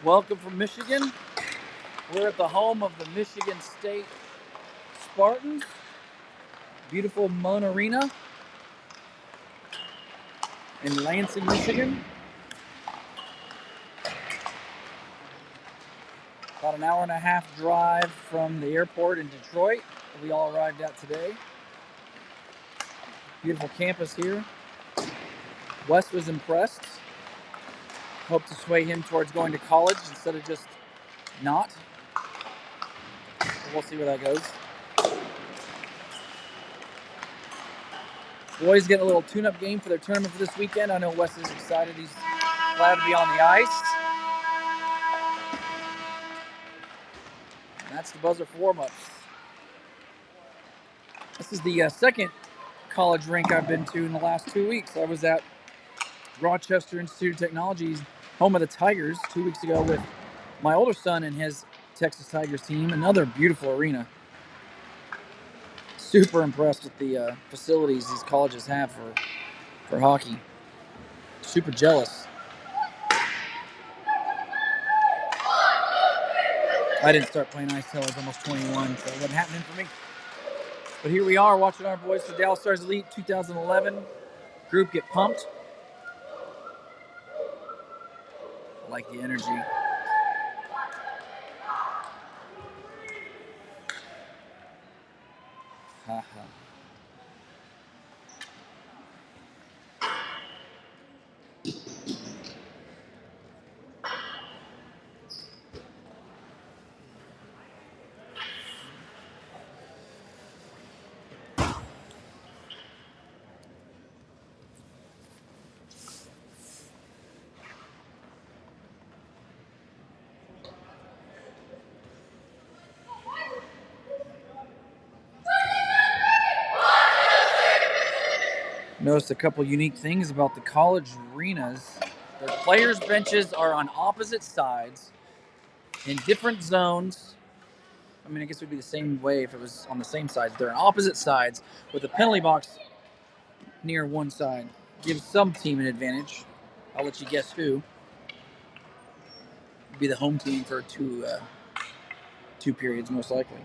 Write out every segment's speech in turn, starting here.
Welcome from Michigan. We're at the home of the Michigan State Spartans. Beautiful Mun Arena in Lansing, Michigan. About an hour and a half drive from the airport in Detroit that we all arrived at today. Beautiful campus here. Wes was impressed. Hope to sway him towards going to college instead of just not. We'll see where that goes. Boys getting a little tune-up game for their tournament for this weekend. I know Wes is excited. He's glad to be on the ice. And that's the buzzer for warm-ups. This is the second college rink I've been to in the last 2 weeks. I was at Rochester Institute of Technology's home of the Tigers 2 weeks ago with my older son and his Texas Tigers team. Another beautiful arena. Super impressed with the facilities these colleges have for hockey. Super jealous. I didn't start playing ice till I was almost 21, so it wasn't happening for me. But here we are watching our boys for Dallas Stars Elite 2011 group get pumped. I like the energy. Ha ha. Noticed a couple unique things about the college arenas. The players' benches are on opposite sides in different zones. I mean, I guess it would be the same way if it was on the same sides. They're on opposite sides with the penalty box near one side. Gives some team an advantage. I'll let you guess who. It'd be the home team for two periods, most likely.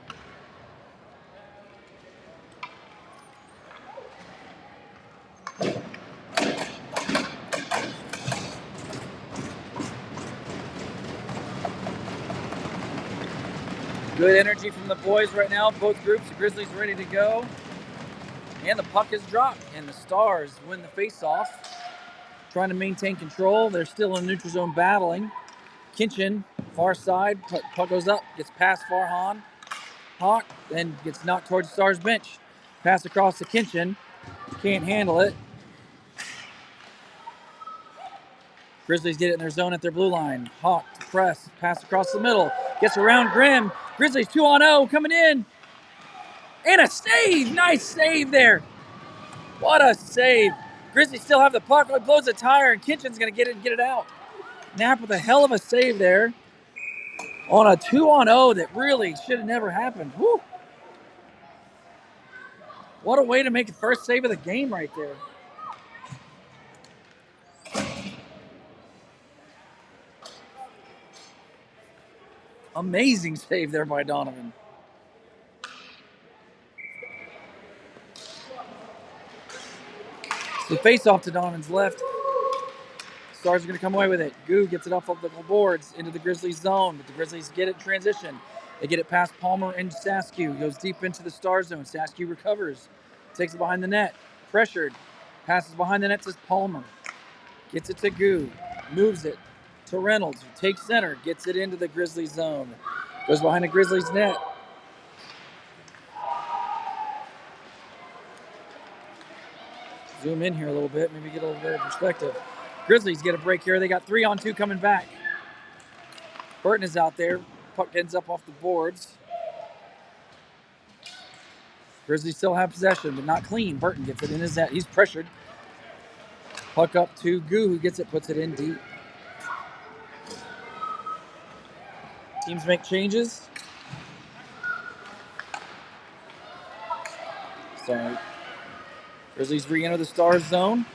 Good energy from the boys right now. Both groups, the Grizzlies ready to go. And the puck is dropped, and the Stars win the face-off. Trying to maintain control. They're still in neutral zone battling. Kinchin, far side, puck goes up, gets past Farhan. Hawk, then gets knocked towards the Stars bench. Pass across to Kinchin. Can't handle it. Grizzlies get it in their zone at their blue line. Hawk to press, pass across the middle. Gets around Grimm. Grizzlies 2-on-0 coming in. And a save! Nice save there. What a save. Grizzlies still have the puck. It blows a tire, and Kinchin's going to get it and get it out. Knapp with a hell of a save there on a 2-on-0 that really should have never happened. Woo. What a way to make the first save of the game right there. Amazing save there by Donovan. So face off to Donovan's left. Stars are going to come away with it. Goo gets it off of the boards into the Grizzlies zone, but the Grizzlies get it in transition. They get it past Palmer and Saskew. Goes deep into the Star zone. Saskew recovers. Takes it behind the net. Pressured. Passes behind the net to Palmer. Gets it to Goo. Moves it to Reynolds, who takes center. Gets it into the Grizzlies zone. Goes behind the Grizzlies net. Zoom in here a little bit. Maybe get a little bit of perspective. Grizzlies get a break here. They got 3-on-2 coming back. Burton is out there. Puck ends up off the boards. Grizzlies still have possession, but not clean. Burton gets it in his net. He's pressured. Puck up to Goo, who gets it, puts it in deep. Teams make changes. So Grizzlies re-enter the Stars zone.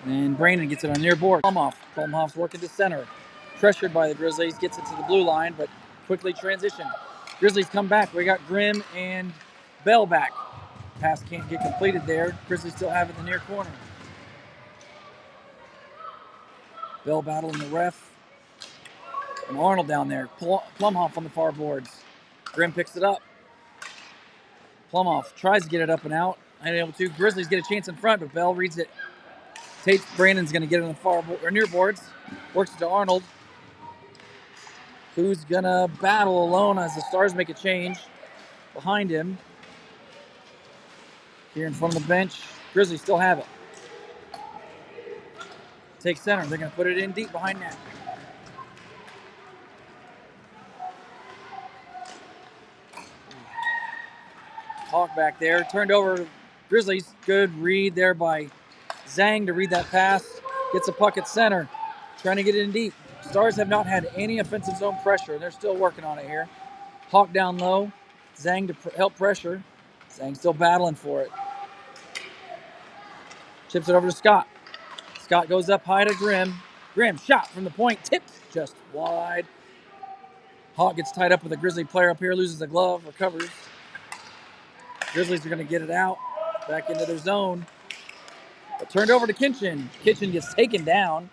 And Brandon gets it on near board. Plumhoff's working to center. Pressured by the Grizzlies, gets it to the blue line, but quickly transition. Grizzlies come back. We got Grimm and Bell back. Pass can't get completed there. Grizzlies still have it in the near corner. Bell battling the ref. And Arnold down there. Plumhoff on the far boards. Grimm picks it up. Plumhoff tries to get it up and out. Unable to. Grizzlies get a chance in front, but Bell reads it. Brandon's going to get it on the far or near boards. Works it to Arnold, who's going to battle alone as the Stars make a change behind him. Here in front of the bench, Grizzlies still have it. Take center. They're going to put it in deep behind net. Hawk back there. Turned over. Grizzlies. Good read there by Zhang to read that pass. Gets a puck at center. Trying to get it in deep. Stars have not had any offensive zone pressure. They're still working on it here. Hawk down low. Zhang to help pressure. Zhang still battling for it. Chips it over to Scott. Scott goes up high to Grimm. Grimm shot from the point. Tipped just wide. Hawk gets tied up with a Grizzly player up here. Loses the glove. Recovers. Grizzlies are going to get it out. Back into their zone. But turned over to Kitchen. Kitchen gets taken down.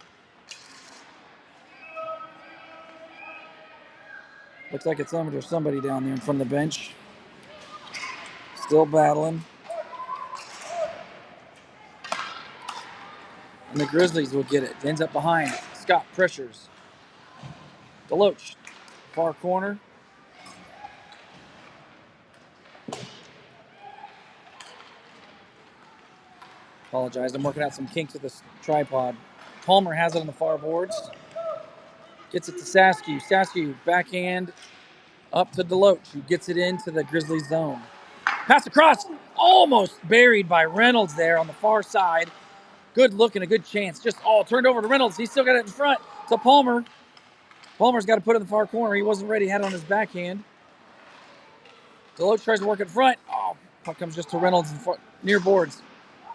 Looks like it's somebody down there in front of the bench. Still battling. And the Grizzlies will get it. Ends up behind. Scott pressures. Deloach, far corner. Apologize, I'm working out some kinks with this tripod. Palmer has it on the far boards. Gets it to Saskew. Saskew, backhand up to Deloach, who gets it into the Grizzlies zone. Pass across, almost buried by Reynolds there on the far side. Good look and a good chance. Just turned over to Reynolds. He's still got it in front to Palmer. Palmer's got to put it in the far corner. He wasn't ready. Had it on his backhand. Deloach tries to work in front. Puck comes just to Reynolds in front, near boards.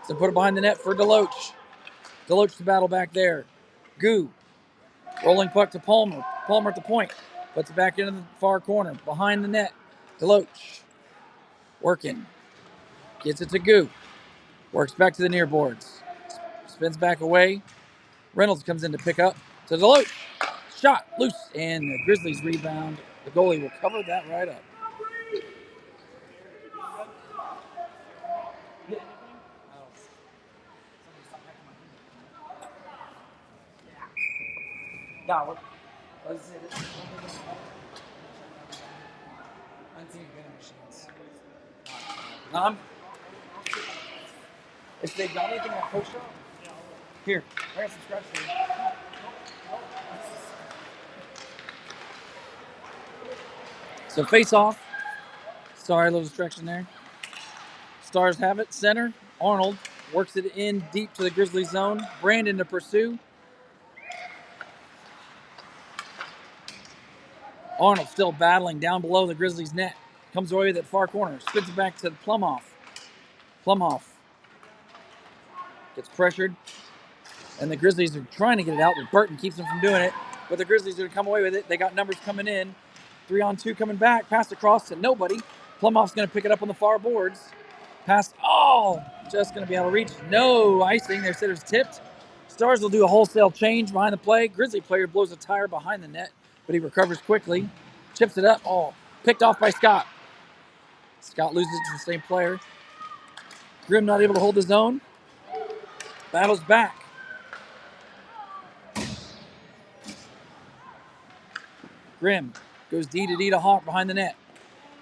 So put it behind the net for Deloach. Deloach to battle back there. Goo. Rolling puck to Palmer. Palmer at the point. Puts it back into the far corner. Behind the net. Deloach. Working. Gets it to Goo. Works back to the near boards. Spins back away. Reynolds comes in to pick up. To Deloach. Shot. Loose. And the Grizzlies rebound. The goalie will cover that right up. No, what is it? Unseen vending machines. If they got anything at Post Shop, here, I got some scratch for you. So face off. Sorry, a little distraction there. Stars have it. Center. Arnold works it in deep to the Grizzlies zone. Brandon to pursue. Arnold still battling down below the Grizzlies' net. Comes away with it far corner. Spins it back to Plumhoff. Plumhoff gets pressured. And the Grizzlies are trying to get it out, but Burton keeps them from doing it. But the Grizzlies are going to come away with it. They got numbers coming in. 3-on-2 coming back. Passed across to nobody. Plumhoff's going to pick it up on the far boards. Pass. Just going to be able to reach. No icing. Their sitter's tipped. Stars will do a wholesale change behind the play. Grizzly player blows a tire behind the net, but he recovers quickly. Chips it up. Picked off by Scott. Scott loses to the same player. Grimm not able to hold his own. Battles back. Grimm goes D to Hawk behind the net.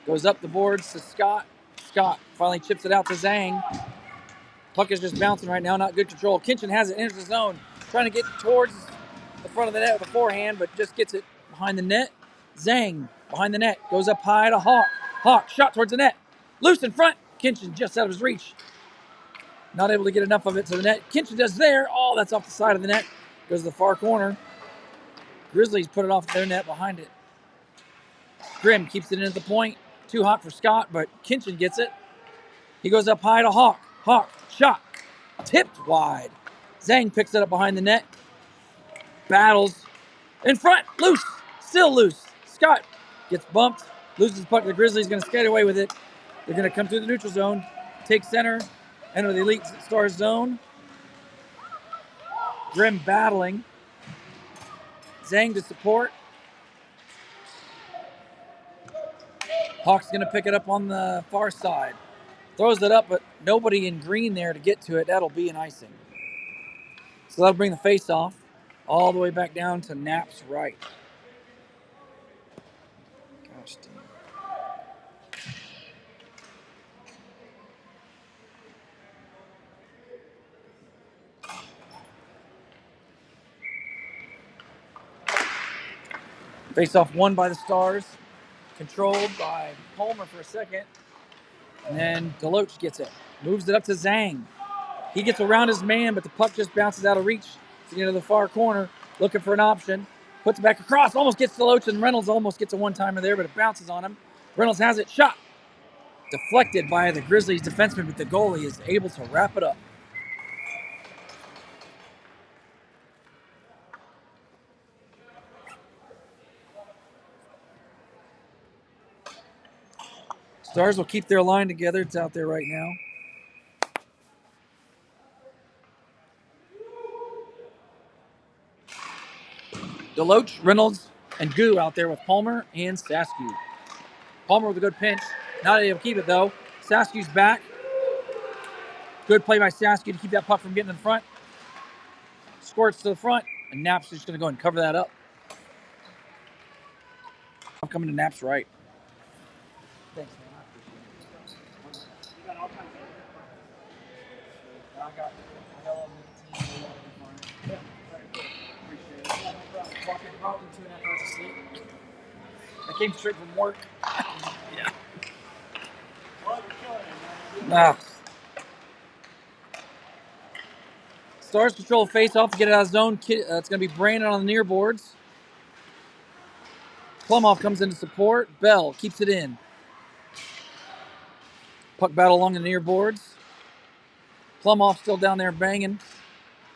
Goes up the boards to Scott. Scott finally chips it out to Zhang. Puck is just bouncing right now, not good control. Kitchen has it, enters the zone. Trying to get towards the front of the net with a forehand, but just gets it behind the net. Zhang behind the net. Goes up high to Hawk. Hawk shot towards the net. Loose in front. Kitchen just out of his reach. Not able to get enough of it to the net. Kitchen does there. That's off the side of the net. Goes to the far corner. Grizzlies put it off their net behind it. Grimm keeps it in at the point. Too hot for Scott, but Kitchen gets it. He goes up high to Hawk. Hawk shot. Tipped wide. Zhang picks it up behind the net. Battles. In front. Loose. Still loose. Scott gets bumped. Loses the puck. The Grizzlies going to skate away with it. They're going to come through the neutral zone. Take center. Enter the Elite Stars zone. Grim battling. Zhang to support. Hawk's going to pick it up on the far side. Throws it up, but nobody in green there to get to it. That'll be an icing. So that'll bring the face off all the way back down to Knapp's right. Gosh damn. Face off won by the Stars. Controlled by Palmer for a second. And then Deloach gets it. Moves it up to Zhang. He gets around his man, but the puck just bounces out of reach to get into the far corner. Looking for an option. Puts it back across. Almost gets Deloach, and Reynolds almost gets a one-timer there, but it bounces on him. Reynolds has it. Shot. Deflected by the Grizzlies defenseman, but the goalie is able to wrap it up. Stars will keep their line together. It's out there right now. Deloach, Reynolds, and Goo out there with Palmer and Saskew. Palmer with a good pinch. Not able to keep it, though. Saskew's back. Good play by Saskew to keep that puck from getting in front. Squirts to the front, and Knapp's just going to go and cover that up. I'm coming to Knapp's right. Thanks, man. I appreciate it. You got all kinds of I got hello team. Yeah, appreciate it. Walking 2.5 hours of sleep. I came straight from work. Yeah. Nah. Stars control face-off to get it out of zone. It's going to be Brandon on the near boards. Plumoff comes in to support. Bell keeps it in. Puck battle along the near boards. Plumoff still down there banging.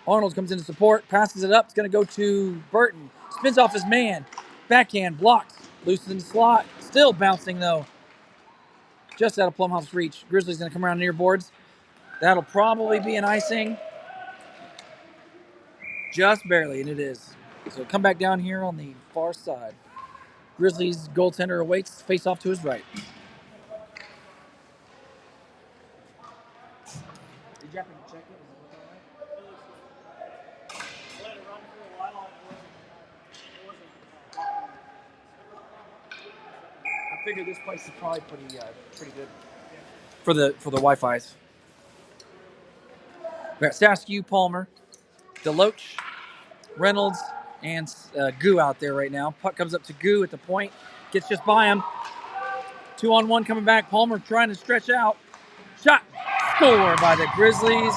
Arnold comes in to support. Passes it up. It's going to go to Burton. Spins off his man. Backhand blocked. Looses in the slot. Still bouncing, though. Just out of Plumhoff's reach. Grizzlies going to come around near boards. That'll probably be an icing. Just barely, and it is. So come back down here on the far side. Grizzlies goaltender awaits, face off to his right. Did you happen to check it? Let it run for a while. I figured this place is probably pretty good for the Wi-Fi's. We got Saskew, Palmer, Deloach, Reynolds, and Goo out there right now. Puck comes up to Goo at the point. Gets just by him. 2-on-1 coming back. Palmer trying to stretch out. Shot. Score by the Grizzlies.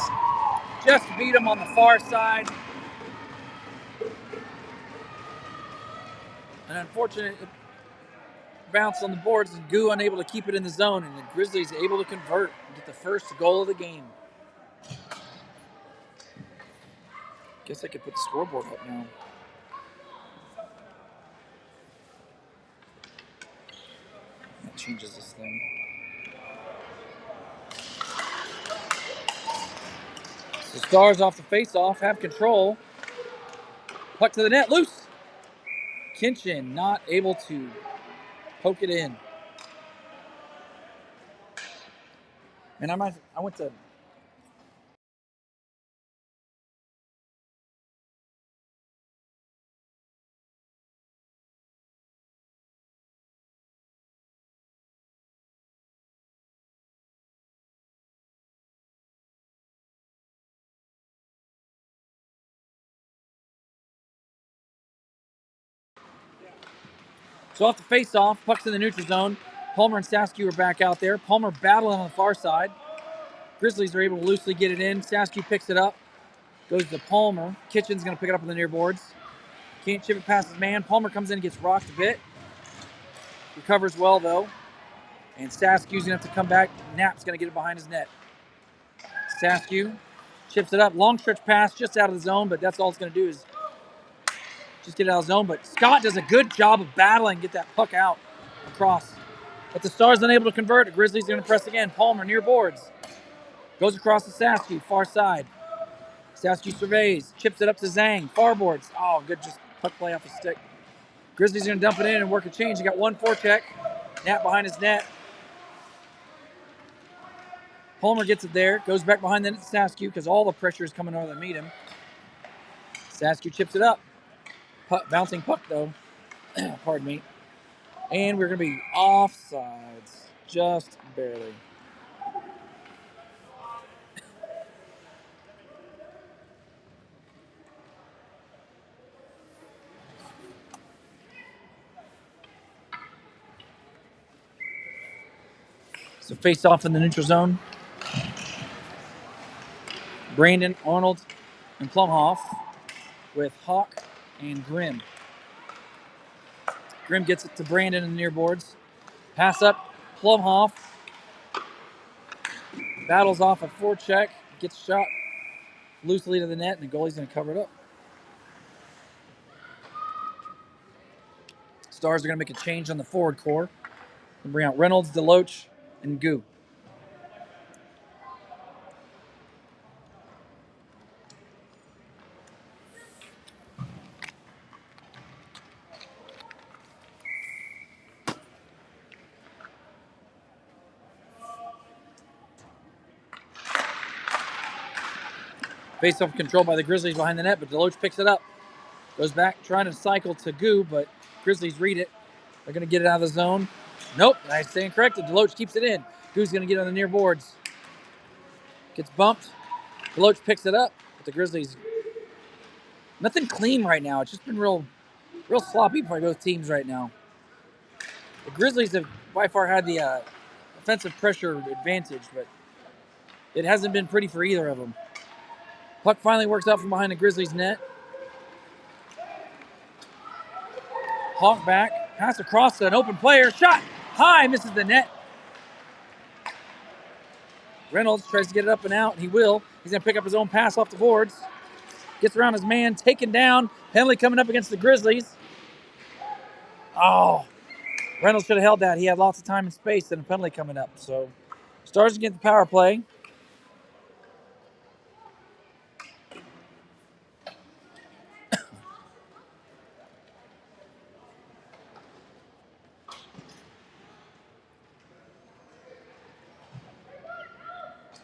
Just beat him on the far side. An unfortunate bounce on the boards, and Goo unable to keep it in the zone, and the Grizzlies able to convert and get the first goal of the game. Guess I could put the scoreboard up now. That changes this thing. The Stars off the face-off, have control. Puck to the net, loose. Kinchin not able to poke it in. And I went to So off the face-off, puck's in the neutral zone. Palmer and Saskew are back out there. Palmer battling on the far side. Grizzlies are able to loosely get it in. Saskew picks it up. Goes to Palmer. Kitchen's going to pick it up on the near boards. Can't chip it past his man. Palmer comes in and gets rocked a bit. Recovers well, though. And Saskew's going to have to come back. Knapp's going to get it behind his net. Saskew Chips it up. Long stretch pass just out of the zone, but that's all it's going to do is just get it out of the zone. But Scott does a good job of battling, get that puck out across. But the Stars unable to convert. The Grizzlies are going to press again. Palmer near boards. Goes across to Sasky, far side. Sasky surveys, chips it up to Zhang, far boards. Oh, good, just puck play off the stick. Grizzlies are going to dump it in and work a change. He got one forecheck. Nat behind his net. Palmer gets it there. Goes back behind the net to Sasky because all the pressure is coming over to meet him. Sasky chips it up. Bouncing puck, though. Pardon me. And we're going to be offsides. Just barely. So face off in the neutral zone. Brandon, Arnold, and Plumhoff with Hawk and Grimm. Grimm gets it to Brandon in the near boards. Pass up, Plumhoff. Battles off a forecheck. Gets shot loosely to the net, and the goalie's going to cover it up. Stars are going to make a change on the forward core. And bring out Reynolds, Deloach, and Goo. Face-off controlled by the Grizzlies behind the net, but Deloach picks it up. Goes back, trying to cycle to Goo, but Grizzlies read it. They're going to get it out of the zone. Nope, I stand corrected. Deloach keeps it in. Goo's going to get on the near boards. Gets bumped. Deloach picks it up, but the Grizzlies, nothing clean right now. It's just been real sloppy by both teams right now. The Grizzlies have by far had the offensive pressure advantage, but it hasn't been pretty for either of them. Puck finally works out from behind the Grizzlies' net. Hawk back, pass across to an open player, shot high, misses the net. Reynolds tries to get it up and out, and he will. He's going to pick up his own pass off the boards. Gets around his man, taken down. Penalty coming up against the Grizzlies. Oh, Reynolds should have held that. He had lots of time and space and a penalty coming up. So, Stars get the power play.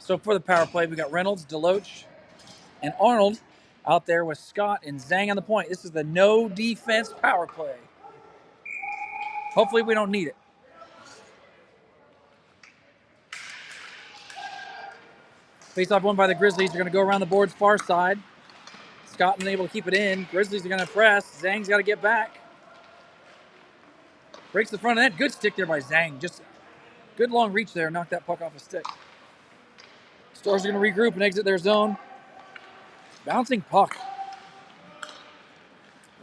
So for the power play, we got Reynolds, Deloach, and Arnold out there with Scott and Zhang on the point. This is the no defense power play. Hopefully we don't need it. Face-off won by the Grizzlies. They're going to go around the boards far side. Scott unable to keep it in. Grizzlies are going to press. Zhang's got to get back. Breaks the front of that. Good stick there by Zhang. Just good long reach there. Knocked that puck off a stick. Stars are going to regroup and exit their zone. Bouncing puck.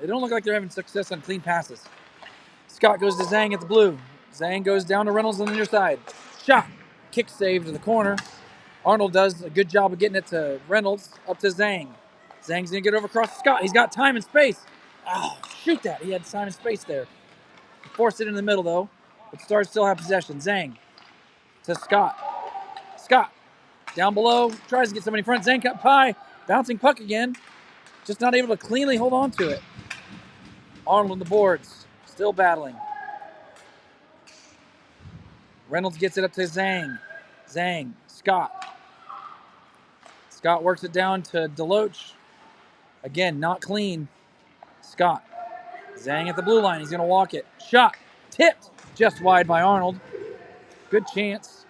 They don't look like they're having success on clean passes. Scott goes to Zhang at the blue. Zhang goes down to Reynolds on the near side. Shot. Kick save to the corner. Arnold does a good job of getting it to Reynolds. Up to Zhang. Zhang's going to get over across to Scott. He's got time and space. Oh, shoot that. He had time and space there. Forced it in the middle, though. But Stars still have possession. Zhang to Scott. Scott down below. Tries to get somebody in front. Zhang cut pie. Bouncing puck again. Just not able to cleanly hold on to it. Arnold on the boards. Still battling. Reynolds gets it up to Zhang. Zhang. Scott. Scott works it down to Deloach. Again, not clean. Scott. Zhang at the blue line. He's going to walk it. Shot. Tipped. Just wide by Arnold. Good chance.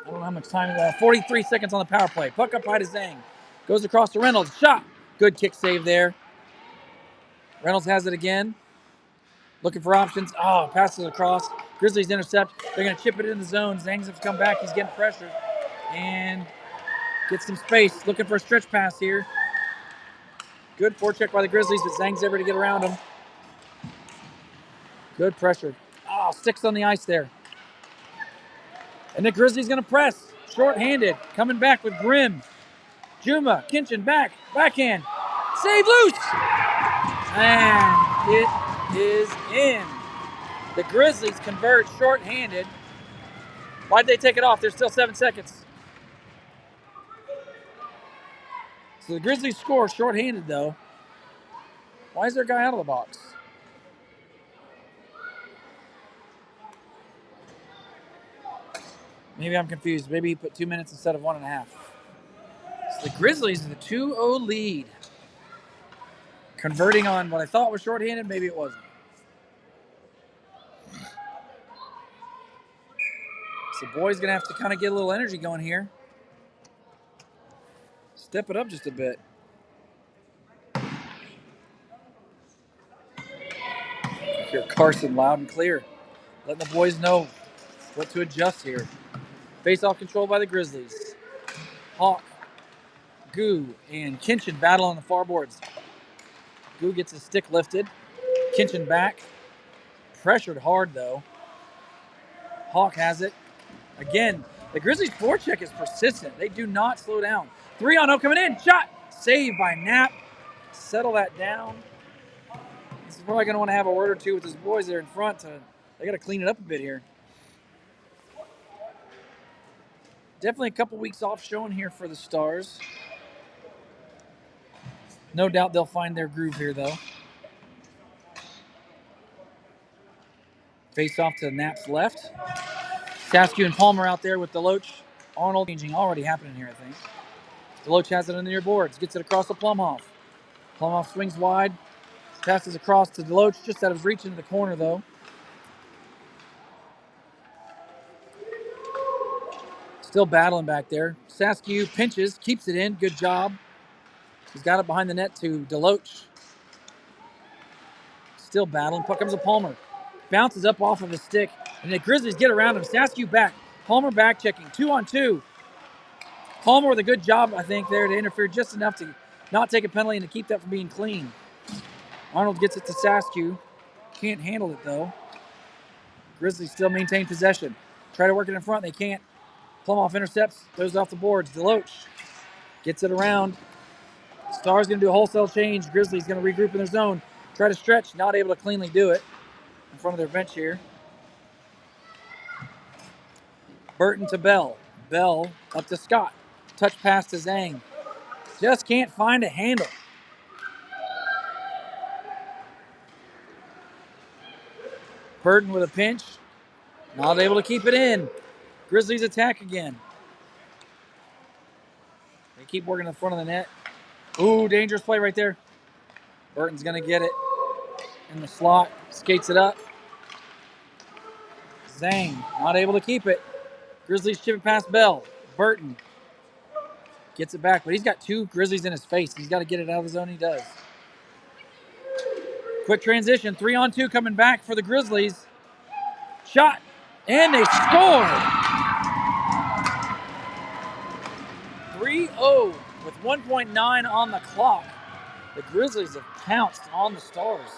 I don't know how much time we have. 43 seconds on the power play. Puck up high to Zhang. Goes across to Reynolds. Shot. Good kick save there. Reynolds has it again. Looking for options. Oh, passes across. Grizzlies intercept. They're going to chip it in the zone. Zhang's have to come back. He's getting pressured. And gets some space. Looking for a stretch pass here. Good forecheck by the Grizzlies, but Zhang's able to get around him. Good pressure. Oh, sticks on the ice there. And the Grizzlies going to press. Short-handed. Coming back with Grimm. Juma, Kinchin back, backhand, save loose, and it is in. The Grizzlies convert shorthanded. Why'd they take it off? There's still 7 seconds. So the Grizzlies score shorthanded though. Why is their guy out of the box? Maybe I'm confused. Maybe he put 2 minutes instead of 1.5. So the Grizzlies are the 2-0 lead. Converting on what I thought was shorthanded, maybe it wasn't. So boy's going to have to kind of get a little energy going here. Step it up just a bit. Hear Carson loud and clear. Letting the boys know what to adjust here. Face-off control by the Grizzlies. Hawk, Goo, and Kinchin battle on the far boards. Goo gets his stick lifted. Kinchin back. Pressured hard, though. Hawk has it. Again, the Grizzlies' forecheck is persistent. They do not slow down. 3-on-0 coming in. Shot. Saved by Knapp. Settle that down. He's probably going to want to have a word or two with his boys there in front. They got to clean it up a bit here. Definitely a couple weeks off showing here for the Stars. No doubt they'll find their groove here, though. Face off to Knapp's left. Saskew and Palmer out there with Deloach. Arnold changing already happening here, I think. Deloach has it on the near boards. Gets it across to Plumhoff. Plumhoff swings wide. Passes across to Deloach. Just out of his reach into the corner, though. Still battling back there. Saskew pinches. Keeps it in. Good job. He's got it behind the net to Deloach. Still battling. Puck comes to Palmer. Bounces up off of his stick. And the Grizzlies get around him. Saskew back. Palmer back checking. 2-on-2. Palmer with a good job, I think, there to interfere just enough to not take a penalty and to keep that from being clean. Arnold gets it to Saskew. Can't handle it, though. Grizzlies still maintain possession. Try to work it in front. They can't. Plumhoff intercepts. Throws it off the boards. Deloach gets it around. Stars going to do a wholesale change. Grizzlies going to regroup in their zone. Try to stretch. Not able to cleanly do it in front of their bench here. Burton to Bell. Bell up to Scott. Touch pass to Zhang. Just can't find a handle. Burton with a pinch. Not able to keep it in. Grizzlies attack again. They keep working in front of the net. Ooh, dangerous play right there. Burton's going to get it in the slot. Skates it up. Zhang not able to keep it. Grizzlies chip it past Bell. Burton gets it back, but he's got 2 Grizzlies in his face. He's got to get it out of the zone. He does. Quick transition. 3-on-2 coming back for the Grizzlies. Shot. And they score. 3-0 with 1.9 on the clock. The Grizzlies have pounced on the Stars.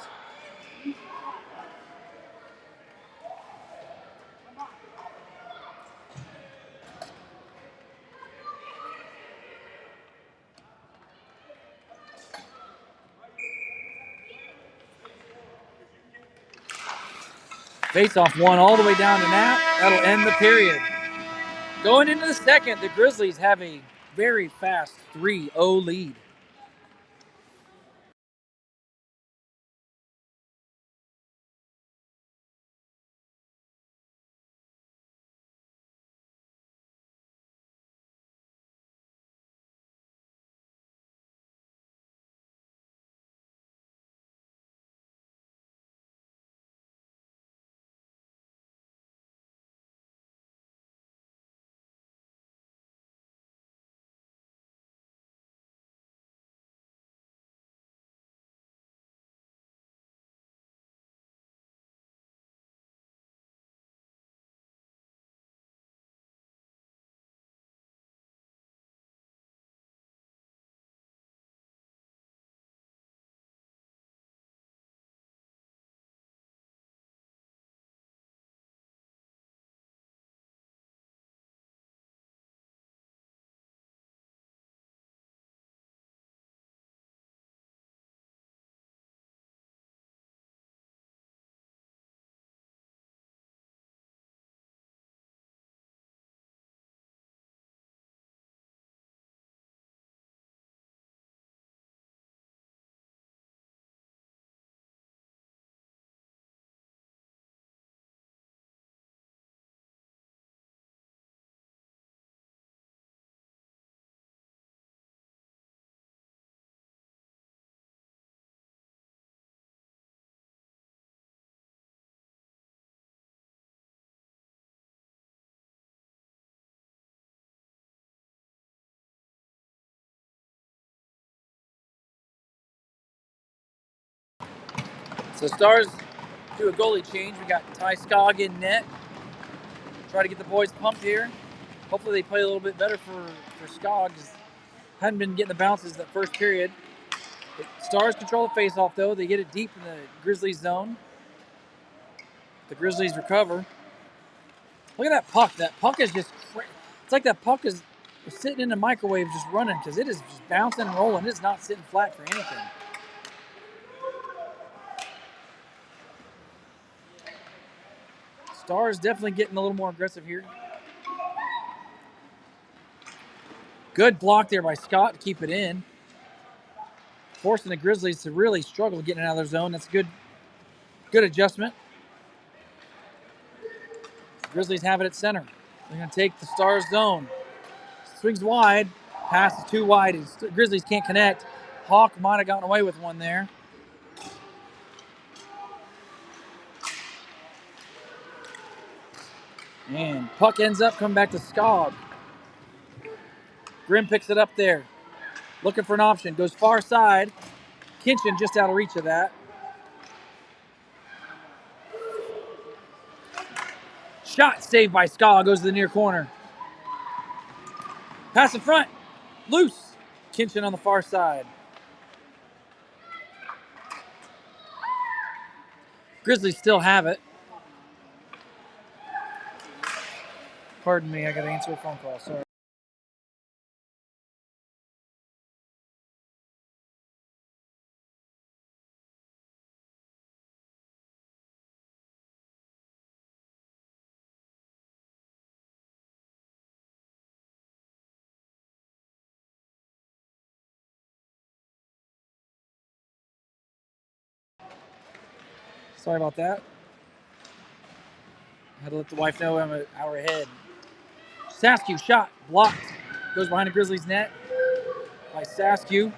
Face-off one all the way down to Knapp. That'll end the period. Going into the second, the Grizzlies have a very fast 3-0 lead. So Stars do a goalie change. We got Ty Skog in net. Try to get the boys pumped here. Hopefully they play a little bit better for Skog. Hadn't been getting the bounces that first period. The Stars control the faceoff though. They get it deep in the Grizzlies zone. The Grizzlies recover. Look at that puck. That puck is just, it's like that puck is sitting in the microwave just running because it is just bouncing and rolling. It's not sitting flat for anything. Stars definitely getting a little more aggressive here. Good block there by Scott to keep it in. Forcing the Grizzlies to really struggle getting out of their zone. That's good adjustment. The Grizzlies have it at center. They're going to take the Stars zone. Swings wide. Pass is too wide. Grizzlies can't connect. Hawk might have gotten away with one there. And puck ends up coming back to Skog. Grimm picks it up there. Looking for an option. Goes far side. Kinchin just out of reach of that. Shot saved by Skog. Goes to the near corner. Pass in front. Loose. Kinchin on the far side. Grizzlies still have it. Pardon me, I got to answer a phone call. Sorry. Sorry about that. I had to let the wife know I'm an hour ahead. Saskew shot, blocked. Goes behind the Grizzlies net by Saskew.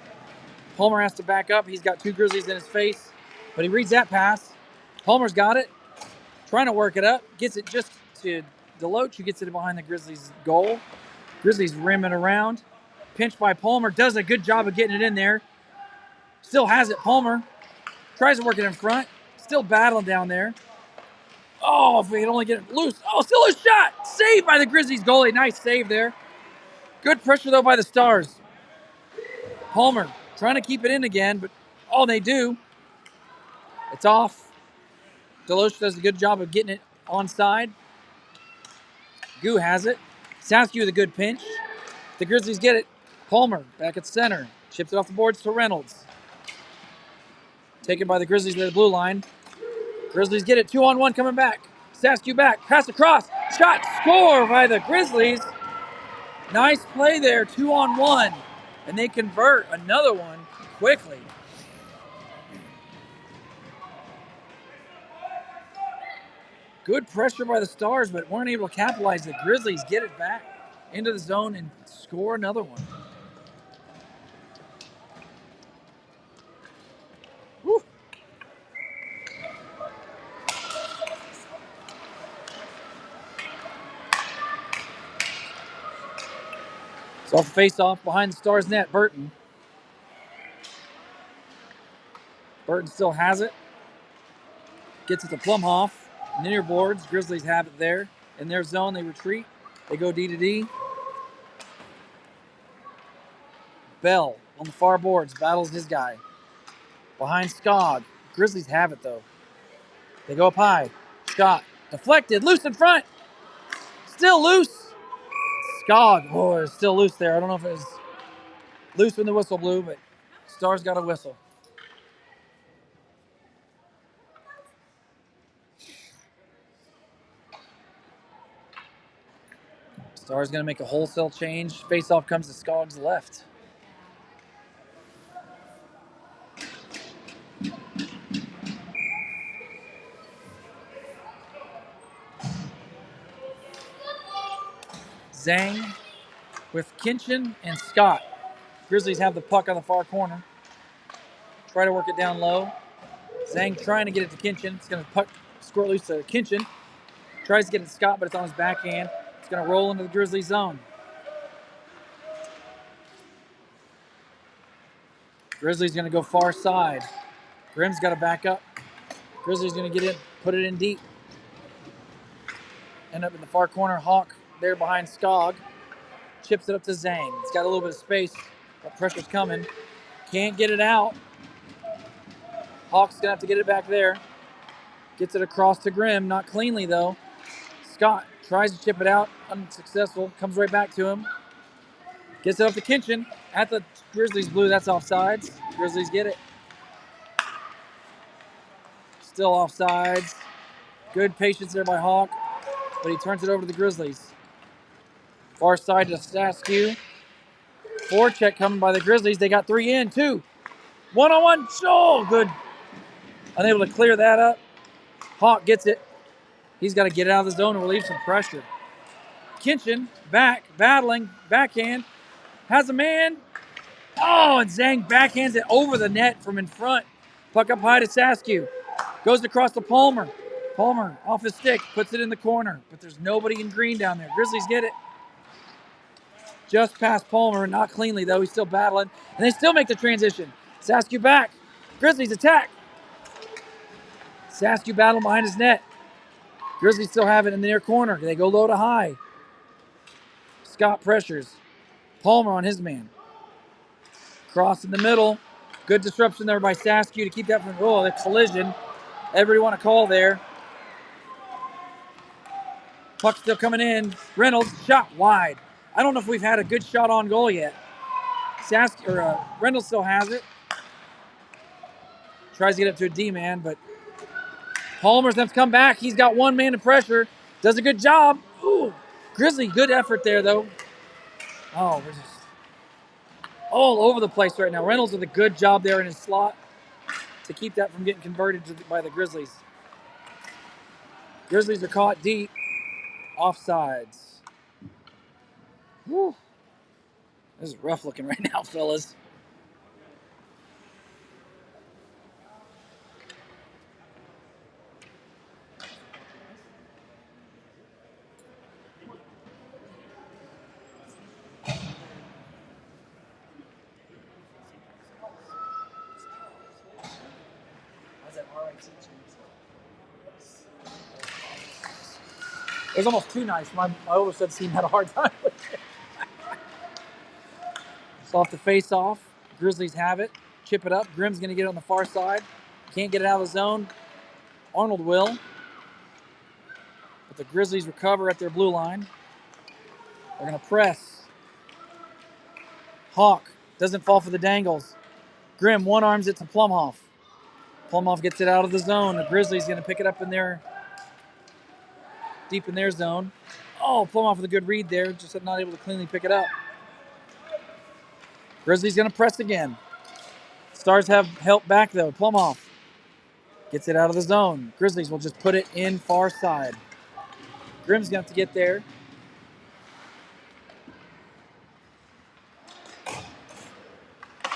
Palmer has to back up. He's got two Grizzlies in his face, but he reads that pass. Palmer's got it, trying to work it up. Gets it just to Deloach, who gets it behind the Grizzlies' goal. Grizzlies rimming around. Pinched by Palmer. Does a good job of getting it in there. Still has it. Palmer tries to work it in front. Still battling down there. Oh, if we could only get it loose. Oh, still a shot. Saved by the Grizzlies goalie. Nice save there. Good pressure, though, by the Stars. Palmer trying to keep it in again, but all they do, it's off. Deloach does a good job of getting it onside. Goo has it. Saskew with a good pinch. The Grizzlies get it. Palmer back at center. Chips it off the boards to Reynolds. Taken by the Grizzlies to the blue line. Grizzlies get it. 2-on-1 coming back. Saskew back. Pass across. Shot. Score by the Grizzlies. Nice play there. 2-on-1. And they convert another one quickly. Good pressure by the Stars, but weren't able to capitalize. The Grizzlies get it back into the zone and score another one. Woo. It's off the face-off behind the Stars net. Burton still has it. Gets it to Plumhoff. Near boards. Grizzlies have it there. In their zone, they retreat. They go D to D. Bell on the far boards. Battles his guy. Behind Skog. Grizzlies have it, though. They go up high. Shot. Deflected. Loose in front. Still loose. Skog. Oh, it's still loose there. I don't know if it was loose when the whistle blew, but Stars got a whistle. Stars going to make a wholesale change. Face-off comes to Skog's left. Zhang with Kinchin and Scott. Grizzlies have the puck on the far corner. Try to work it down low. Zhang trying to get it to Kinchin. It's going to puck squirt loose to Kinchin. Tries to get it to Scott, but it's on his backhand. It's going to roll into the Grizzlies zone. Grizzlies going to go far side. Grimm's got to back up. Grizzlies going to get in, put it in deep. End up in the far corner. Hawk there behind Skog. Chips it up to Zhang. It's got a little bit of space, but pressure's coming. Can't get it out. Hawk's going to have to get it back there. Gets it across to Grimm. Not cleanly, though. Scott tries to chip it out. Unsuccessful. Comes right back to him. Gets it up to Kinchin. At the Grizzlies blue. That's offsides. Grizzlies get it. Still offsides. Good patience there by Hawk. But he turns it over to the Grizzlies. Far side to Saskew. Forecheck coming by the Grizzlies. They got 3 in. 2. One-on-one. Oh, good. Unable to clear that up. Hawk gets it. He's got to get it out of the zone and relieve some pressure. Kinchin back, battling, backhand. Has a man. Oh, and Zhang backhands it over the net from in front. Puck up high to Saskew. Goes across to Palmer. Palmer off his stick, puts it in the corner. But there's nobody in green down there. Grizzlies get it. Just past Palmer, not cleanly though. He's still battling. And they still make the transition. Saskew back. Grizzlies attack. Saskew battling behind his net. Grizzlies still have it in the near corner. They go low to high. Scott pressures. Palmer on his man. Cross in the middle. Good disruption there by Saskew to keep that from the collision. Everybody want to call there. Puck still coming in. Reynolds shot wide. I don't know if we've had a good shot on goal yet. Reynolds still has it. Tries to get it to a D-man, but Palmer's have to come back. He's got one man to pressure. Does a good job. Ooh. Grizzly, good effort there, though. Oh, we're just all over the place right now. Reynolds with a good job there in his slot to keep that from getting converted by the Grizzlies. Grizzlies are caught deep. Offsides. Whew. This is rough looking right now, fellas. It was almost too nice. My older son team had a hard time with it. It's off the face-off. Grizzlies have it. Chip it up. Grimm's going to get it on the far side. Can't get it out of the zone. Arnold will. But the Grizzlies recover at their blue line. They're going to press. Hawk doesn't fall for the dangles. Grimm one-arms it to Plumhoff. Plumhoff gets it out of the zone. The Grizzlies going to pick it up in their deep in their zone. Oh, Plumhoff with a good read there. Just not able to cleanly pick it up. Grizzlies going to press again. Stars have help back, though. Plumhoff gets it out of the zone. Grizzlies will just put it in far side. Grimm's going to have to get there.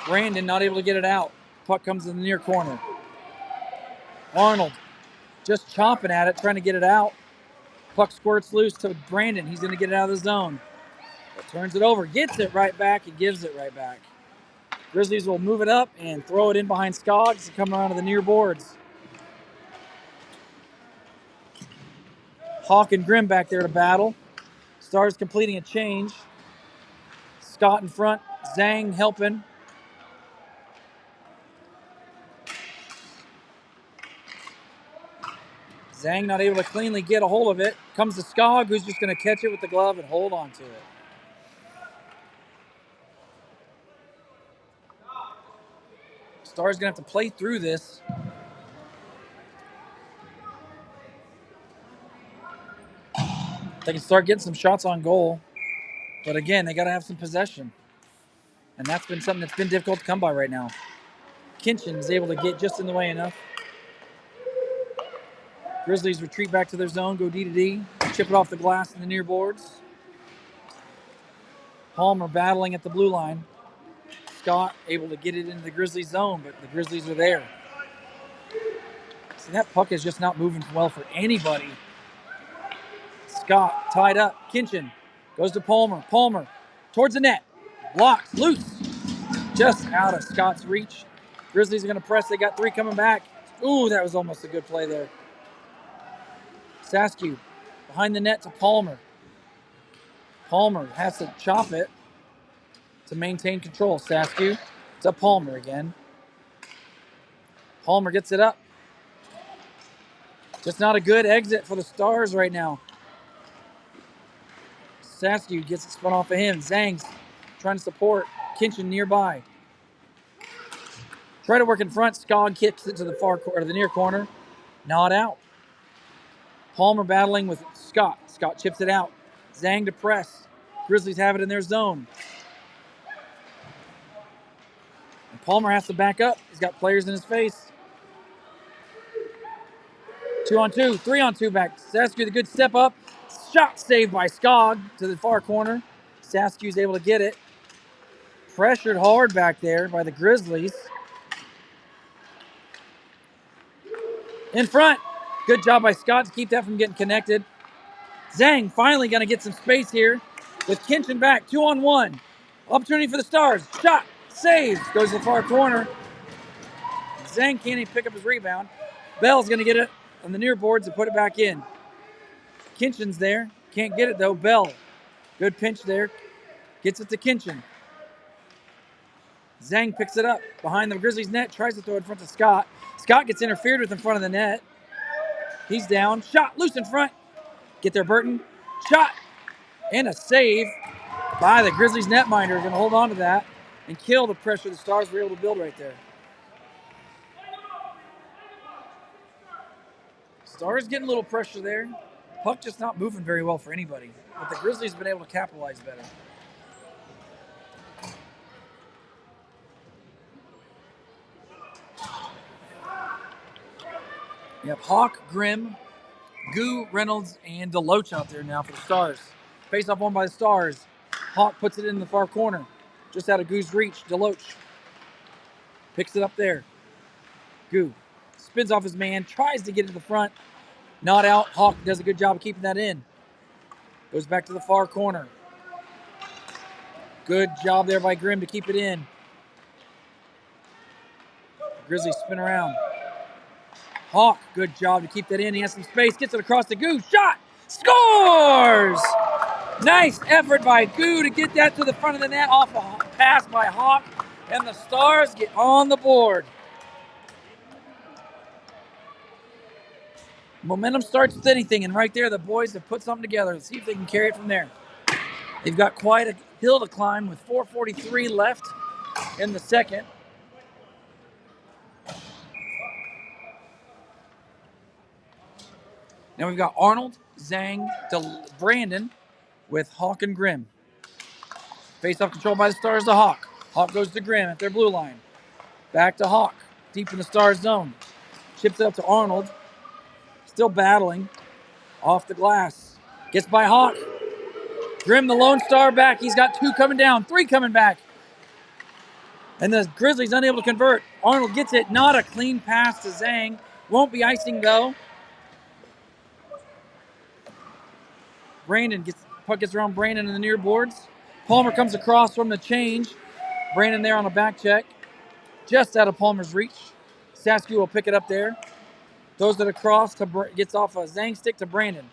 Brandon not able to get it out. Puck comes in the near corner. Arnold just chomping at it, trying to get it out. Puck squirts loose to Brandon. He's going to get it out of the zone. Turns it over, gets it right back, and gives it right back. Grizzlies will move it up and throw it in behind Skoggs to come around to the near boards. Hawk and Grimm back there to battle. Stars completing a change. Scott in front, Zhang helping. Zhang not able to cleanly get a hold of it. Comes to Skog, who's just going to catch it with the glove and hold on to it. Stars going to have to play through this. They can start getting some shots on goal. But again, they got to have some possession. And that's been something that's been difficult to come by right now. Kinchin is able to get just in the way enough. Grizzlies retreat back to their zone, go D to D, chip it off the glass in the near boards. Palmer battling at the blue line. Scott able to get it into the Grizzlies zone, but the Grizzlies are there. See, that puck is just not moving well for anybody. Scott tied up. Kinchin goes to Palmer. Palmer towards the net. Blocked. Loose. Just out of Scott's reach. Grizzlies are going to press. They got 3 coming back. Ooh, that was almost a good play there. Saskew behind the net to Palmer. Palmer has to chop it to maintain control. Saskew to Palmer again. Palmer gets it up. Just not a good exit for the Stars right now. Saskew gets it spun off of him. Zhang's trying to support. Kinchin nearby. Try to work in front. Skog kicks it to the far corner, the near corner. Not out. Palmer battling with Scott. Scott chips it out. Zhang to press. Grizzlies have it in their zone. And Palmer has to back up. He's got players in his face. 2-on-2, 3-on-2 back. Saskew, the good step up. Shot saved by Skog to the far corner. Saskew's able to get it. Pressured hard back there by the Grizzlies. In front. Good job by Scott to keep that from getting connected. Zhang finally going to get some space here with Kinchin back. 2-on-1. Opportunity for the Stars. Shot. Saves. Goes to the far corner. Zhang can't even pick up his rebound. Bell's going to get it on the near boards and put it back in. Kinchin's there. Can't get it though. Bell. Good pinch there. Gets it to Kinchin. Zhang picks it up behind the Grizzlies net. Tries to throw it in front of Scott. Scott gets interfered with in front of the net. He's down. Shot. Loose in front. Get there, Burton. Shot. And a save by the Grizzlies netminder. Going to hold on to that and kill the pressure the Stars were able to build right there. Stars getting a little pressure there. Puck just not moving very well for anybody. But the Grizzlies have been able to capitalize better. You have Hawk, Grimm, Goo, Reynolds, and Deloach out there now for the Stars. Face off won by the Stars. Hawk puts it in the far corner. Just out of Goo's reach. Deloach picks it up there. Goo spins off his man. Tries to get to the front. Not out. Hawk does a good job of keeping that in. Goes back to the far corner. Good job there by Grimm to keep it in. Grizzlies spin around. Hawk, good job to keep that in. He has some space. Gets it across to Goo. Shot! Scores! Nice effort by Goo to get that to the front of the net off a pass by Hawk. And the Stars get on the board. Momentum starts with anything, and right there the boys have put something together. Let's see if they can carry it from there. They've got quite a hill to climb with 4:43 left in the second. Now we've got Arnold, Zhang, Brandon with Hawk and Grimm. Face-off control by the Stars to Hawk. Hawk goes to Grimm at their blue line. Back to Hawk, deep in the Stars zone. Chips it up to Arnold. Still battling. Off the glass. Gets by Hawk. Grimm, the lone star, back. He's got 2 coming down, 3 coming back. And the Grizzlies unable to convert. Arnold gets it. Not a clean pass to Zhang. Won't be icing, though. Puck gets around Brandon in the near boards. Palmer comes across from the change. Brandon there on a back check. Just out of Palmer's reach. Saskew will pick it up there. Throws it across, gets off a Zhang stick to Brandon.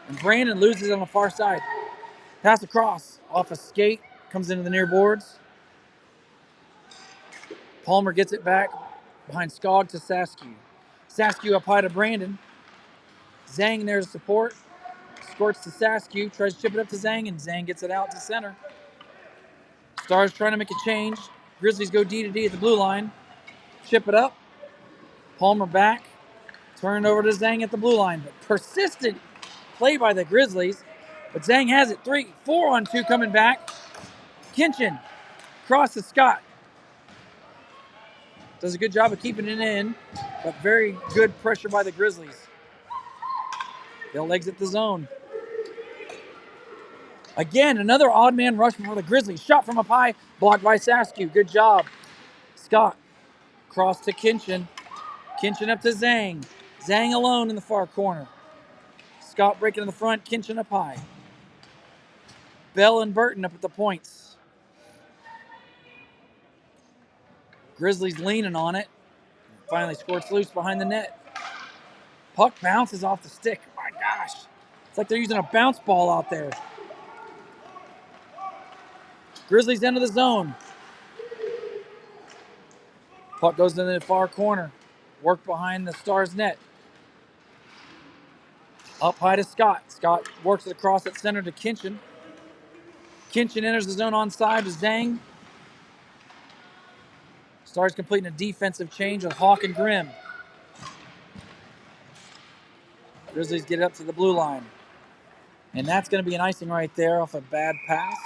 And Brandon loses it on the far side. Pass across, off a skate, comes into the near boards. Palmer gets it back behind Skog to Saskew. Saskew up high to Brandon. Zhang there to support. Squirts to Saskew, tries to chip it up to Zhang, and Zhang gets it out to center. Stars trying to make a change. Grizzlies go D to D at the blue line. Chip it up. Palmer back. Turn it over to Zhang at the blue line. But persistent play by the Grizzlies. But Zhang has it. 4-on-2 coming back. Kinchin. Cross to Scott. Does a good job of keeping it in. But very good pressure by the Grizzlies. They'll exit the zone. Again, another odd man rush for the Grizzlies. Shot from up high. Blocked by Saskew. Good job. Scott. Cross to Kinchin. Kinchin up to Zhang. Zhang alone in the far corner. Scott breaking in the front. Kinchin up high. Bell and Burton up at the points. Grizzlies leaning on it. Finally squirts loose behind the net. Puck bounces off the stick. My gosh. It's like they're using a bounce ball out there. Grizzlies into the zone. Puck goes into the far corner. Work behind the Stars net. Up high to Scott. Scott works it across at center to Kinchin. Kinchin enters the zone onside to Zhang. Stars completing a defensive change with Hawk and Grimm. Grizzlies get it up to the blue line. And that's going to be an icing right there off a bad pass.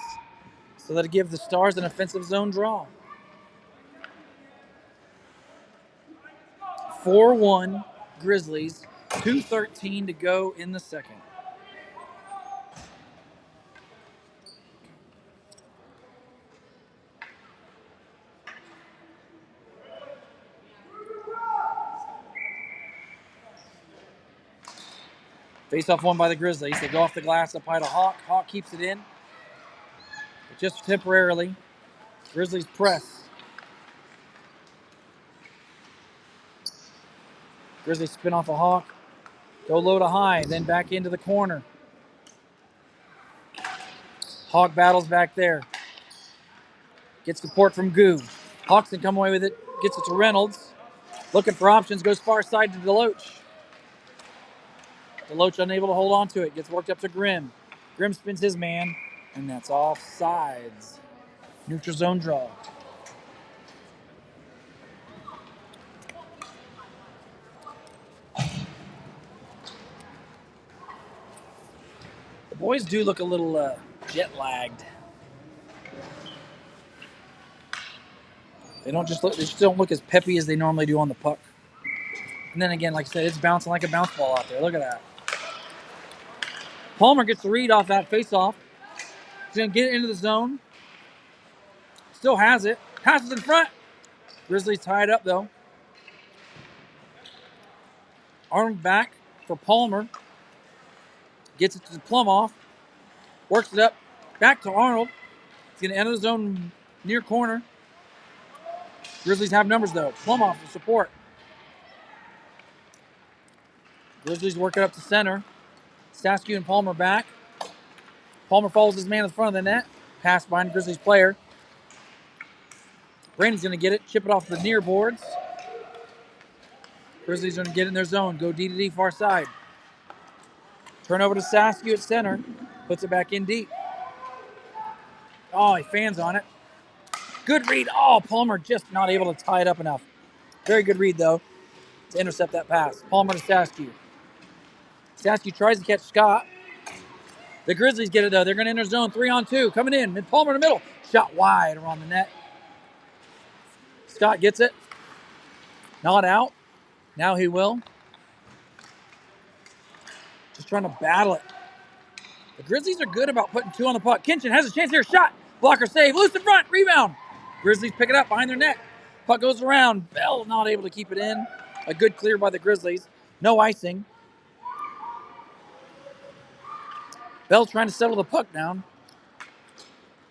So that'll give the Stars an offensive zone draw. 4-1 Grizzlies. 2:13 to go in the second. Face-off won by the Grizzlies. They go off the glass up high to Hawk. Hawk keeps it in. But just temporarily. Grizzlies press. Grizzlies spin off a Hawk. Go low to high, then back into the corner. Hawk battles back there. Gets support from Goo. Hawks can come away with it. Gets it to Reynolds. Looking for options. Goes far side to Deloach. Deloach unable to hold on to it. Gets worked up to Grimm. Grimm spins his man. And that's offsides. Neutral zone draw. The boys do look a little jet lagged. They just don't look as peppy as they normally do on the puck. And then again, like I said, it's bouncing like a bounce ball out there. Look at that. Palmer gets the read off that face-off. He's going to get it into the zone. Still has it. Passes in front. Grizzlies tied up, though. Arnold back for Palmer. Gets it to Plumoff. Works it up. Back to Arnold. He's going to enter the zone near corner. Grizzlies have numbers, though. Plumoff with support. Grizzlies work it up to center. Stasky and Palmer back. Palmer follows his man in front of the net. Pass behind the Grizzlies player. Brandon's going to get it. Chip it off the near boards. Grizzlies are going to get in their zone. Go D to D far side. Turn over to Saskew at center. Puts it back in deep. Oh, he fans on it. Good read. Oh, Palmer just not able to tie it up enough. Very good read, though, to intercept that pass. Palmer to Saskew. Saskew tries to catch Scott. The Grizzlies get it, though. They're going to enter zone 3-on-2. Coming in. Palmer in the middle. Shot wide around the net. Scott gets it. Not out. Now he will. Just trying to battle it. The Grizzlies are good about putting two on the puck. Kinchin has a chance here. Shot. Blocker save. Loose in front. Rebound. Grizzlies pick it up behind their net. Puck goes around. Bell not able to keep it in. A good clear by the Grizzlies. No icing. Bell trying to settle the puck down.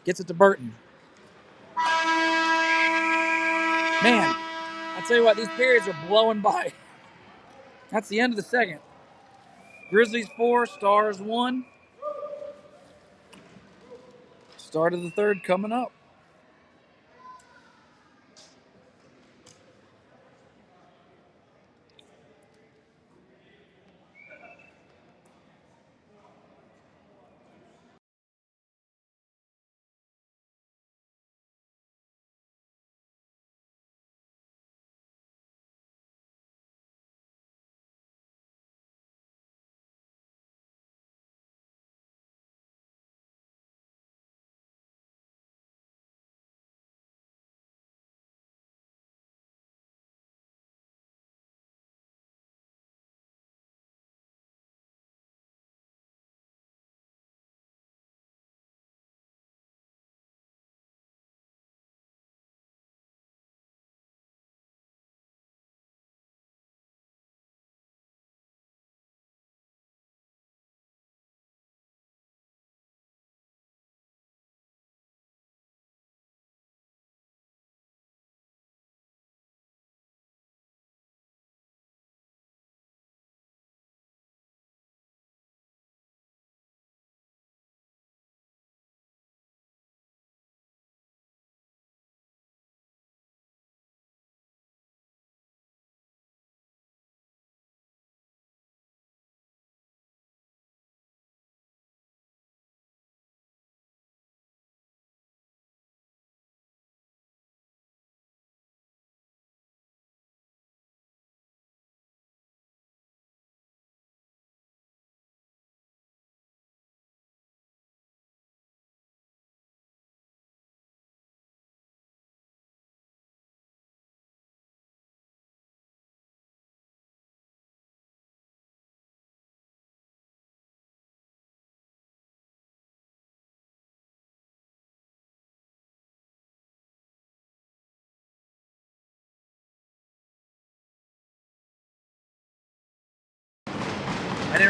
Gets it to Burton. Man, I'll tell you what, these periods are blowing by. That's the end of the second. Grizzlies 4, Stars 1. Start of the third coming up.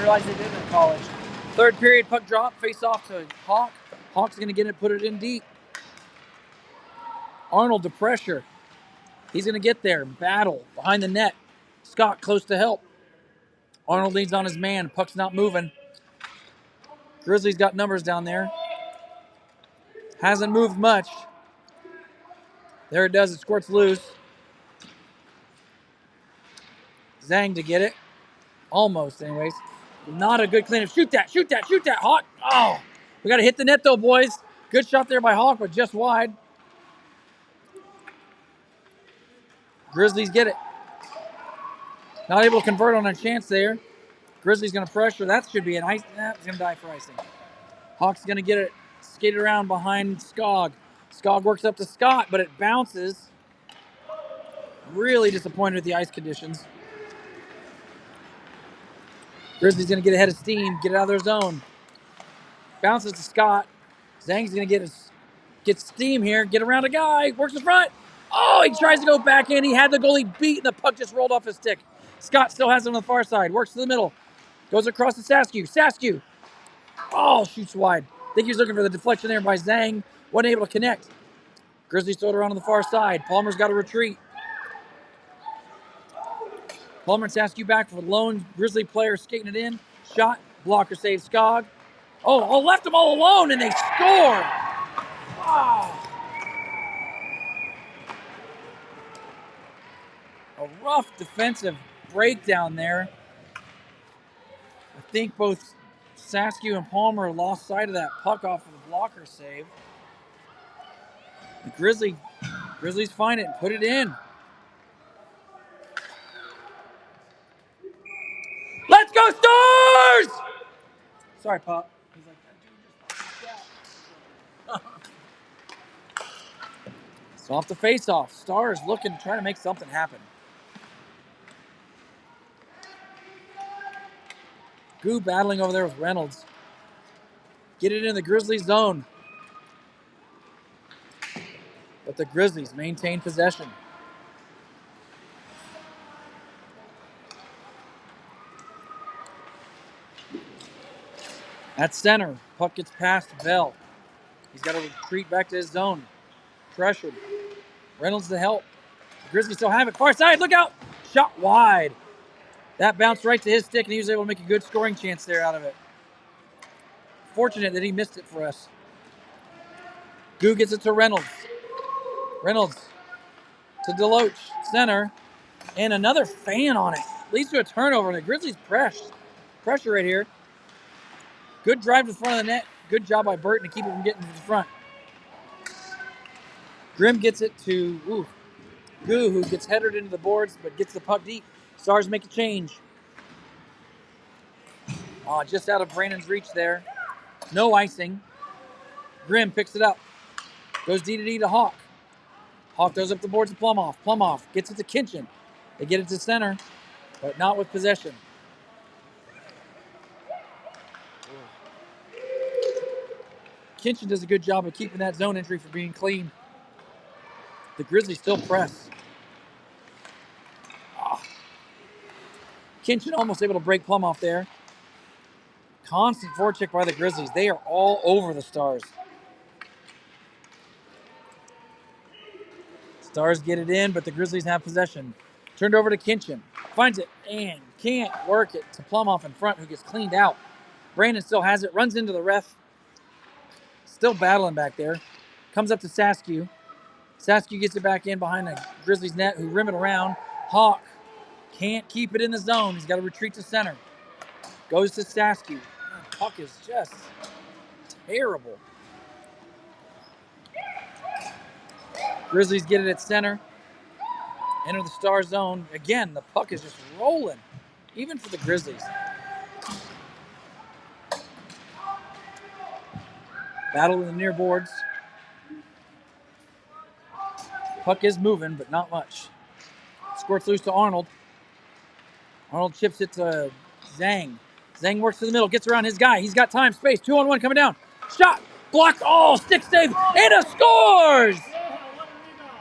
realize they did in college. Third period, puck drop, face off to Hawk. Hawk's going to get it, put it in deep. Arnold to pressure. He's going to get there, battle behind the net. Scott close to help. Arnold leads on his man. Puck's not moving. Grizzlies got numbers down there. Hasn't moved much. There it does. It squirts loose. Zhang to get it. Almost, anyways. Not a good cleanup. Shoot that, shoot that, shoot that, Hawk. Oh, we got to hit the net, though, boys. Good shot there by Hawk, but just wide. Grizzlies get it. Not able to convert on a chance there. Grizzlies going to pressure. That should be an ice. That's going to die for icing. Hawk's going to get it. Skate it around behind Skog. Skog works up to Scott, but it bounces. Really disappointed with the ice conditions. Grizzlies going to get ahead of steam, get it out of their zone. Bounces to Scott. Zhang's going to get steam here, get around a guy, works in front. Oh, he tries to go back in. He had the goalie beat, and the puck just rolled off his stick. Scott still has it on the far side, works to the middle. Goes across to Saskew. Saskew. Oh, shoots wide. I think he was looking for the deflection there by Zhang. Wasn't able to connect. Grizzlies throw it around on the far side. Palmer's got to retreat. Palmer and Saskew back for the lone Grizzly player skating it in. Shot. Blocker saves Skog. Oh, left them all alone, and they score. Oh. A rough defensive breakdown there. I think both Saskew and Palmer lost sight of that puck off of the blocker save. The Grizzlies find it and put it in. Let's go Stars! Sorry, Pop. He's like, so off the face-off. Stars looking to try to make something happen. Goo battling over there with Reynolds. Get it in the Grizzlies zone. But the Grizzlies maintain possession. At center, puck gets past Bell. He's got to retreat back to his zone. Pressured. Reynolds to help. The Grizzlies still have it. Far side, look out! Shot wide. That bounced right to his stick, and he was able to make a good scoring chance there out of it. Fortunate that he missed it for us. Goo gets it to Reynolds. Reynolds to Deloach, center, and another fan on it. Leads to a turnover, and the Grizzlies pressure right here. Good drive to the front of the net. Good job by Burton to keep it from getting to the front. Grimm gets it to Goo, who gets headed into the boards, but gets the puck deep. Stars make a change. Just out of Brandon's reach there. No icing. Grimm picks it up. Goes D to Hawk. Hawk goes up the boards to Plumoff. Plumoff gets it to Kinchin. They get it to center, but not with possession. Kinchin does a good job of keeping that zone entry from being clean. The Grizzlies still press. Kinchin almost able to break Plumoff there. Constant forecheck by the Grizzlies. They are all over the Stars. Stars get it in, but the Grizzlies have possession. Turned over to Kinchin. Finds it and can't work it to Plumoff in front, who gets cleaned out. Brandon still has it. Runs into the ref. Still battling back there. Comes up to Saskew. Saskew gets it back in behind the Grizzlies net, who rim it around. Hawk can't keep it in the zone. He's got to retreat to center. Goes to Saskew. The puck is just terrible. Grizzlies get it at center. Enter the Star zone. Again, the puck is just rolling, even for the Grizzlies. Battle in the near boards. Puck is moving, but not much. Squirts loose to Arnold. Arnold chips it to Zhang. Zhang works to the middle, gets around his guy. He's got time, space. 2-on-1 coming down. Shot, blocked. Oh, stick save, and a scores!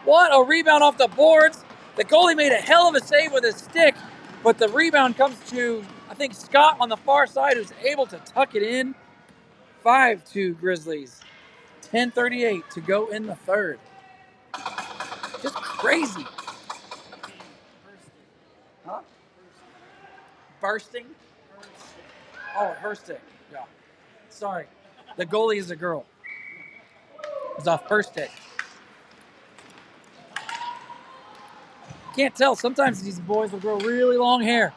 What a rebound off the boards. The goalie made a hell of a save with his stick, but the rebound comes to, I think Scott on the far side was able to tuck it in. 5-2 Grizzlies. 10:38 to go in the third. Just crazy. Huh? Bursting? Oh, her stick. Yeah. Sorry. The goalie is a girl. It's off first stick. Can't tell. Sometimes these boys will grow really long hair.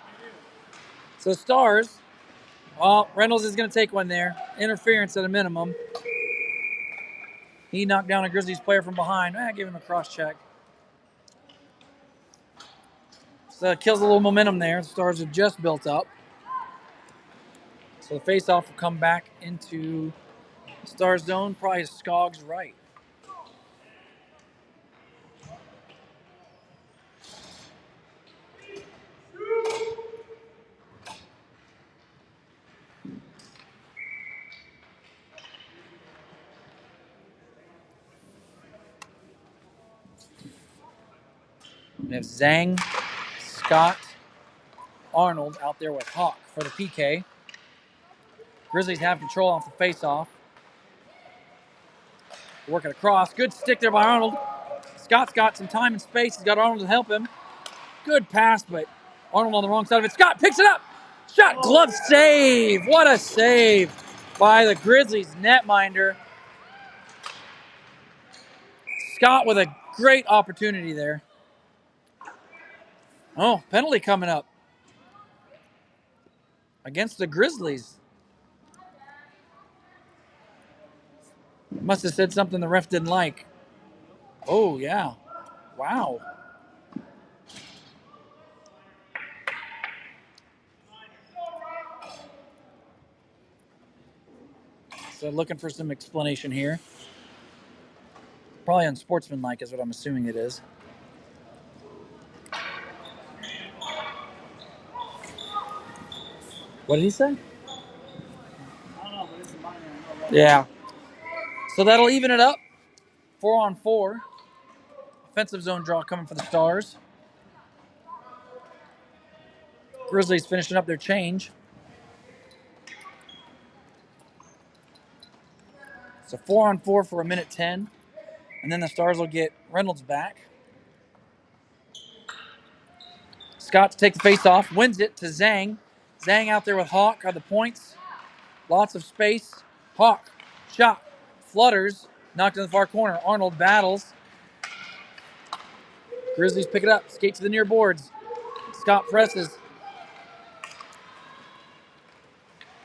So Stars. Oh, Reynolds is going to take one there. Interference at a minimum. He knocked down a Grizzlies player from behind. Give him a cross check. So it kills a little momentum there. The Stars have just built up. So the faceoff will come back into Stars zone, probably Skog's right. We have Zhang, Scott, Arnold out there with Hawk for the PK. Grizzlies have control off the faceoff. Working across. Good stick there by Arnold. Scott's got some time and space. He's got Arnold to help him. Good pass, but Arnold on the wrong side of it. Scott picks it up. Shot, glove save. What a save by the Grizzlies netminder. Scott with a great opportunity there. Oh, penalty coming up against the Grizzlies. Must have said something the ref didn't like. Oh, yeah. Wow. So looking for some explanation here. Probably unsportsmanlike is what I'm assuming it is. What did he say? Yeah. So that'll even it up. 4-on-4. Offensive zone draw coming for the Stars. Grizzlies finishing up their change. So 4-on-4 for a minute 10. And then the Stars will get Reynolds back. Scott to take the face off. Wins it to Zhang. Zhang out there with Hawk on the points. Lots of space. Hawk. Shot. Flutters. Knocked in the far corner. Arnold battles. Grizzlies pick it up. Skate to the near boards. Scott presses.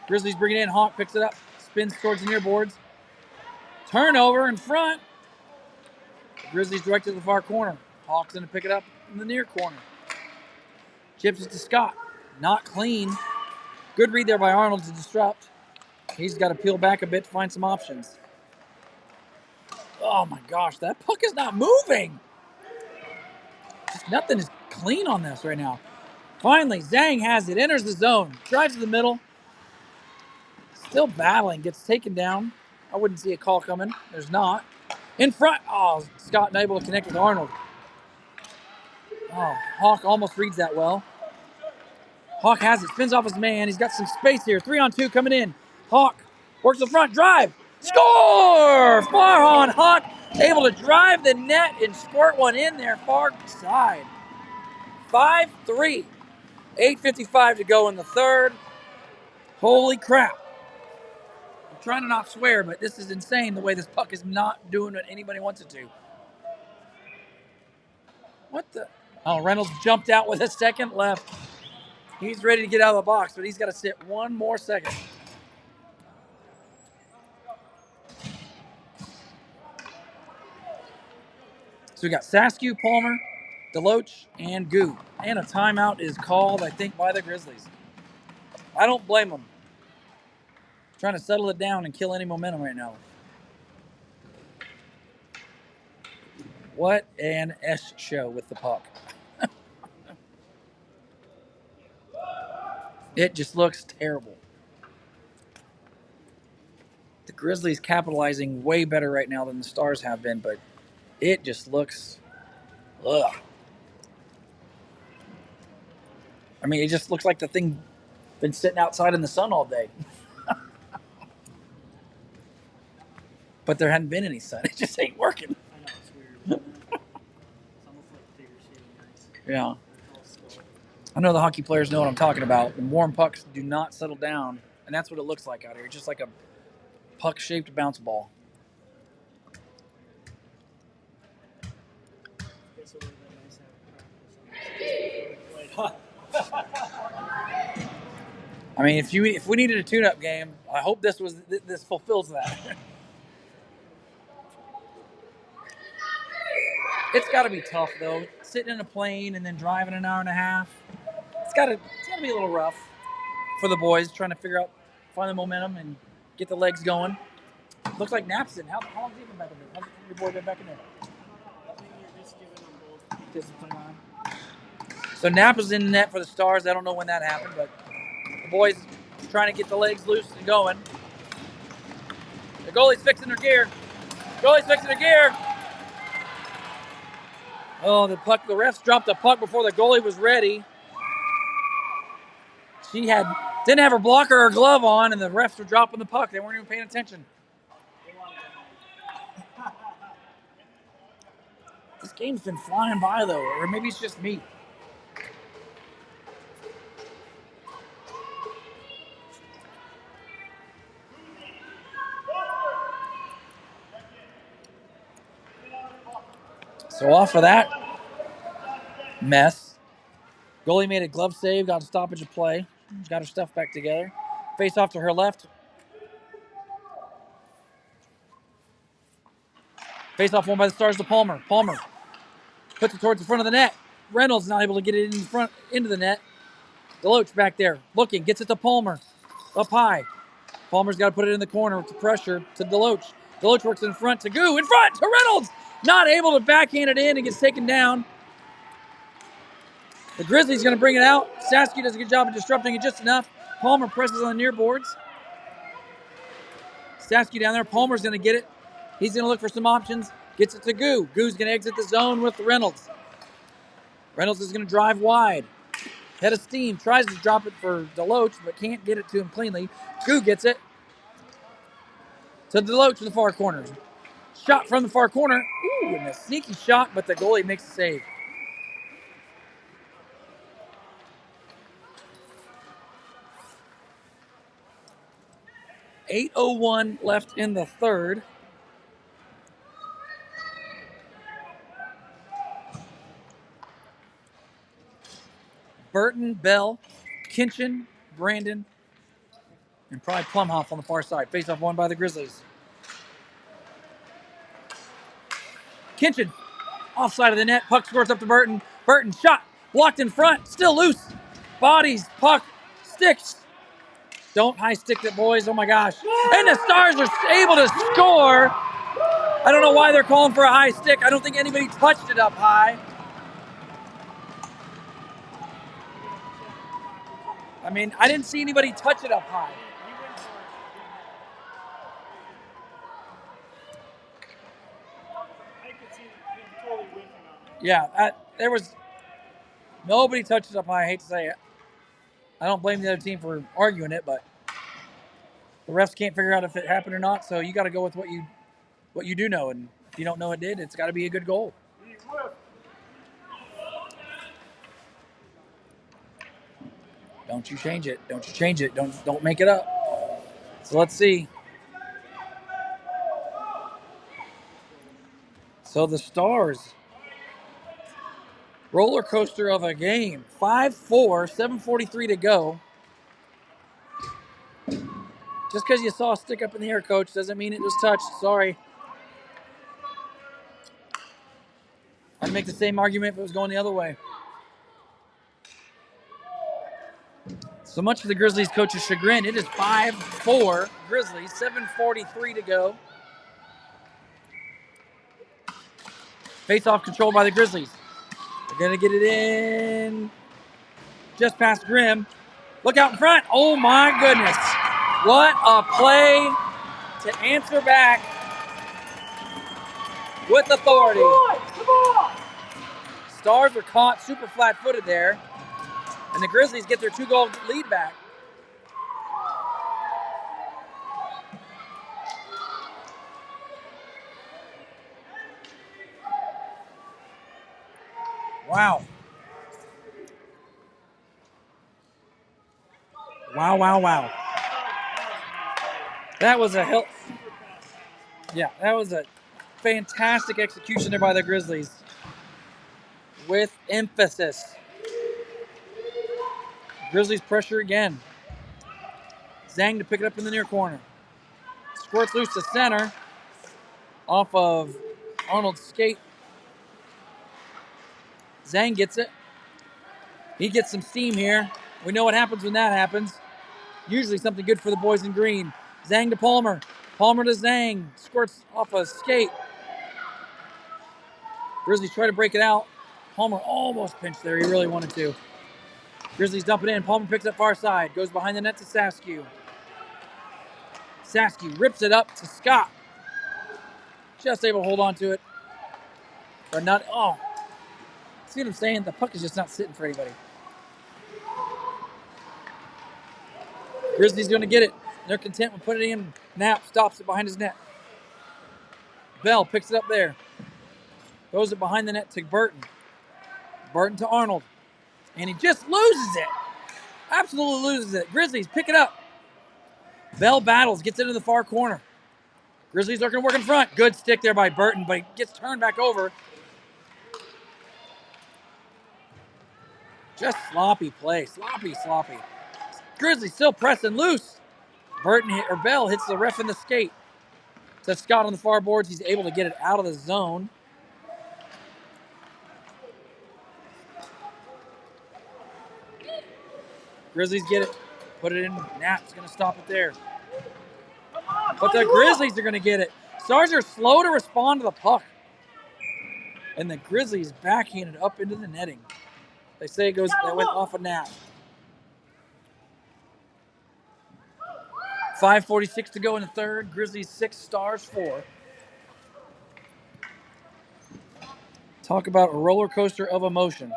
Grizzlies bring it in. Hawk picks it up. Spins towards the near boards. Turnover in front. Grizzlies directed to the far corner. Hawk's going to pick it up in the near corner. Chips it to Scott. Not clean. Good read there by Arnold to disrupt. He's got to peel back a bit to find some options. Oh my gosh, that puck is not moving. Just nothing is clean on this right now. Finally, Zhang has it. Enters the zone. Drives to the middle. Still battling. Gets taken down. I wouldn't see a call coming. There's not. In front. Oh, Scott unable to connect with Arnold. Oh, Hawk almost reads that well. Hawk has it. Spins off his man. He's got some space here. 3-on-2 coming in. Hawk works the front. Drive. Score! Far on Hawk. Able to drive the net and squirt one in there far side. 5-3. 8:55 to go in the third. Holy crap. I'm trying to not swear, but this is insane the way this puck is not doing what anybody wants it to. What the? Oh, Reynolds jumped out with a second left. He's ready to get out of the box, but he's got to sit one more second. So we got Saskew, Palmer, Deloach, and Goo. And a timeout is called, I think, by the Grizzlies. I don't blame them. Trying to settle it down and kill any momentum right now. What an S show with the puck. It just looks terrible. The Grizzlies capitalizing way better right now than the Stars have been, but it just looks, ugh. I mean, it just looks like the thing Been sitting outside in the sun all day. But there hadn't been any sun. It just ain't working. I know, it's weird. Isn't it? It's almost like figure skating ice. Yeah. I know the hockey players know what I'm talking about. And warm pucks do not settle down. And that's what it looks like out here. It's just like a puck-shaped bounce ball. Guess it would have been nice to have practice on this. I mean, if we needed a tune-up game, I hope this fulfills that. It's got to be tough though, sitting in a plane and then driving an hour and a half. It's got to be a little rough for the boys trying to find the momentum and get the legs going. Looks like Nap's in. How long's he been back in there? How's your boy been back in there? I think you're just giving them both discipline on. So Nap is in the net for the Stars. I don't know when that happened, but the boys trying to get the legs loose and going. The goalie's fixing her gear. Oh, the refs dropped the puck before the goalie was ready. She didn't have her blocker or glove on, and the refs were dropping the puck. They weren't even paying attention. This game's been flying by, though, or maybe it's just me. So off of that mess, goalie made a glove save, got a stoppage of play, got her stuff back together. Face off to her left. Face off won by the Stars to Palmer. Palmer puts it towards the front of the net. Reynolds not able to get it into the net. Deloach back there looking, gets it to Palmer. Up high. Palmer's got to put it in the corner with the pressure to Deloach. Deloach works in front to Goo. In front to Reynolds. Not able to backhand it in and gets taken down. The Grizzlies going to bring it out. Sasky does a good job of disrupting it just enough. Palmer presses on the near boards. Sasky down there. Palmer's going to get it. He's going to look for some options. Gets it to Goo. Goo's going to exit the zone with Reynolds. Reynolds is going to drive wide. Head of steam. Tries to drop it for Deloach, but can't get it to him cleanly. Goo gets it to Deloach in the far corner. Shot from the far corner. Ooh, and a sneaky shot, but the goalie makes a save. .801 left in the third. Burton, Bell, Kinchin, Brandon, and probably Plumhoff on the far side. Face-off won by the Grizzlies. Kinchin, offside of the net. Puck scores up to Burton. Burton shot, blocked in front, still loose. Bodies, puck, sticks. Don't high stick it, boys. Oh my gosh. And the Stars are able to score. I don't know why they're calling for a high stick. I don't think anybody touched it up high. I mean, I didn't see anybody touch it up high. Yeah, there was nobody touched it up high. I hate to say it. I don't blame the other team for arguing it, but the refs can't figure out if it happened or not. So you got to go with what you do know, and if you don't know it did, it's got to be a good goal. Don't you change it. Don't you change it. Don't make it up. So let's see. So the Stars, roller coaster of a game. 5-4, 7:43 to go. Just because you saw a stick up in the air, coach, doesn't mean it was touched. Sorry. I'd make the same argument if it was going the other way. So much for the Grizzlies coach's chagrin. It is 5-4 Grizzlies, 7:43 to go. Face-off controlled by the Grizzlies. They're going to get it in just past Grimm. Look out in front. Oh, my goodness. What a play to answer back with authority. Come on. Stars were caught super flat-footed there, and the Grizzlies get their 2-goal lead back. Wow. Wow, wow, wow. That was a hell. Yeah, that was a fantastic execution there by the Grizzlies. With emphasis. Grizzlies pressure again. Zhang to pick it up in the near corner. Squirts loose to center. Off of Arnold's skate. Zhang gets it. He gets some steam here. We know what happens when that happens. Usually something good for the boys in green. Zhang to Palmer. Palmer to Zhang. Squirts off a skate. Grizzlies try to break it out. Palmer almost pinched there. He really wanted to. Grizzlies dump it in. Palmer picks up far side. Goes behind the net to Saskew. Saskew rips it up to Scott. Just able to hold on to it. But not. Oh. See what I'm saying? The puck is just not sitting for anybody. Grizzlies going to get it. They're content with putting it in. Knapp stops it behind his net. Bell picks it up there. Throws it behind the net to Burton. Burton to Arnold. And he just loses it. Absolutely loses it. Grizzlies pick it up. Bell battles, gets into the far corner. Grizzlies are going to work in front. Good stick there by Burton, but he gets turned back over. Just sloppy play. Sloppy. Grizzlies still pressing loose. Bell hits the ref in the skate. To Scott on the far boards. He's able to get it out of the zone. Grizzlies get it. Put it in. Knapp's going to stop it there. But the Grizzlies are going to get it. Stars are slow to respond to the puck. And the Grizzlies backhanded up into the netting. They say it went off a Knapp. 5:46 to go in the third. Grizzlies 6, Stars 4. Talk about a roller coaster of emotion.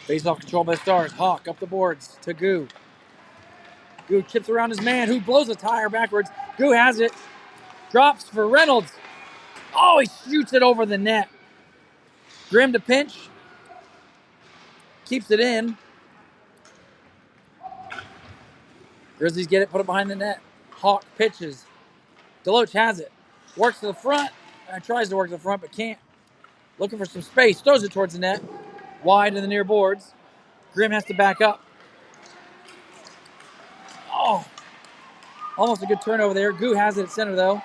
Face-off control by the Stars. Hawk up the boards to Goo. Goo chips around his man, who blows a tire backwards. Goo has it. Drops for Reynolds. Oh, he shoots it over the net. Grimm to pinch. Keeps it in. Grizzlies get it, put it behind the net. Hawk pitches. Deloach has it. Works to the front. Tries to work to the front, but can't. Looking for some space. Throws it towards the net. Wide in the near boards. Grimm has to back up. Oh. Almost a good turnover there. Goo has it at center, though.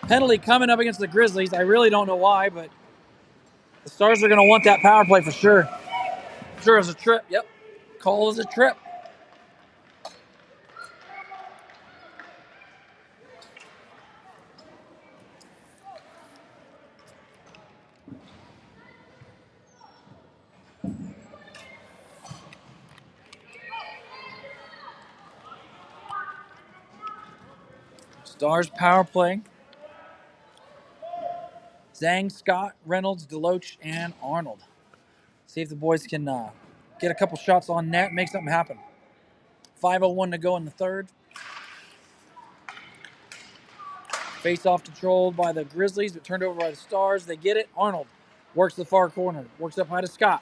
Penalty coming up against the Grizzlies. I really don't know why, but the Stars are going to want that power play for sure. Sure, it was a trip. Yep. Call is a trip. Stars power play. Zhang, Scott, Reynolds, Deloach, and Arnold. See if the boys can get a couple shots on net, make something happen. 5:01 to go in the third. Face-off controlled by the Grizzlies, but turned over by the Stars. They get it. Arnold works the far corner. Works up high to Scott.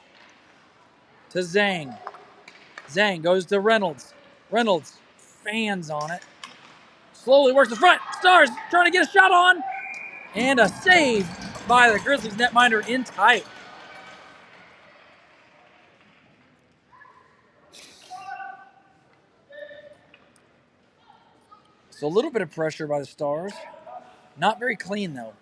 To Zhang. Zhang goes to Reynolds. Reynolds fans on it. Slowly works the front. Stars trying to get a shot on. And a save by the Grizzlies netminder in tight. So a little bit of pressure by the Stars. Not very clean, though.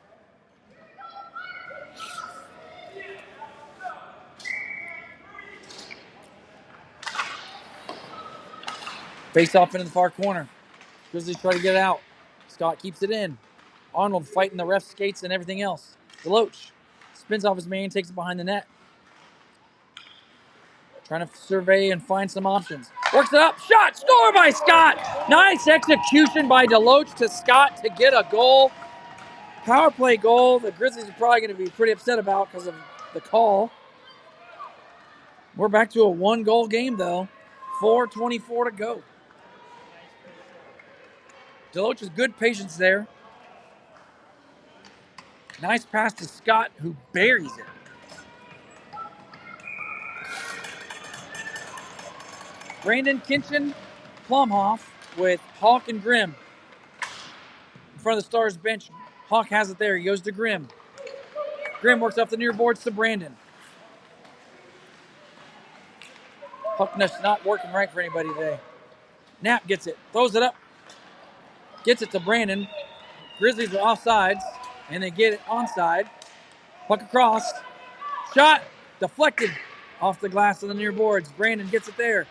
Face off into the far corner. Grizzlies try to get it out. Scott keeps it in. Arnold fighting the ref skates and everything else. Deloach spins off his man, takes it behind the net. Trying to survey and find some options. Works it up. Shot. Score by Scott. Nice execution by Deloach to Scott to get a goal. Power play goal. The Grizzlies are probably going to be pretty upset about because of the call. We're back to a 1-goal game, though. 4:24 to go. Deloach's good patience there. Nice pass to Scott, who buries it. Brandon Kinchin, Plumhoff with Hawk and Grimm. In front of the Stars bench, Hawk has it there. He goes to Grimm. Grimm works off the near boards to Brandon. Huckness not working right for anybody today. Knapp gets it, throws it up, gets it to Brandon. Grizzlies are offsides, and they get it onside. Puck across. Shot deflected off the glass of the near boards. Brandon gets it there.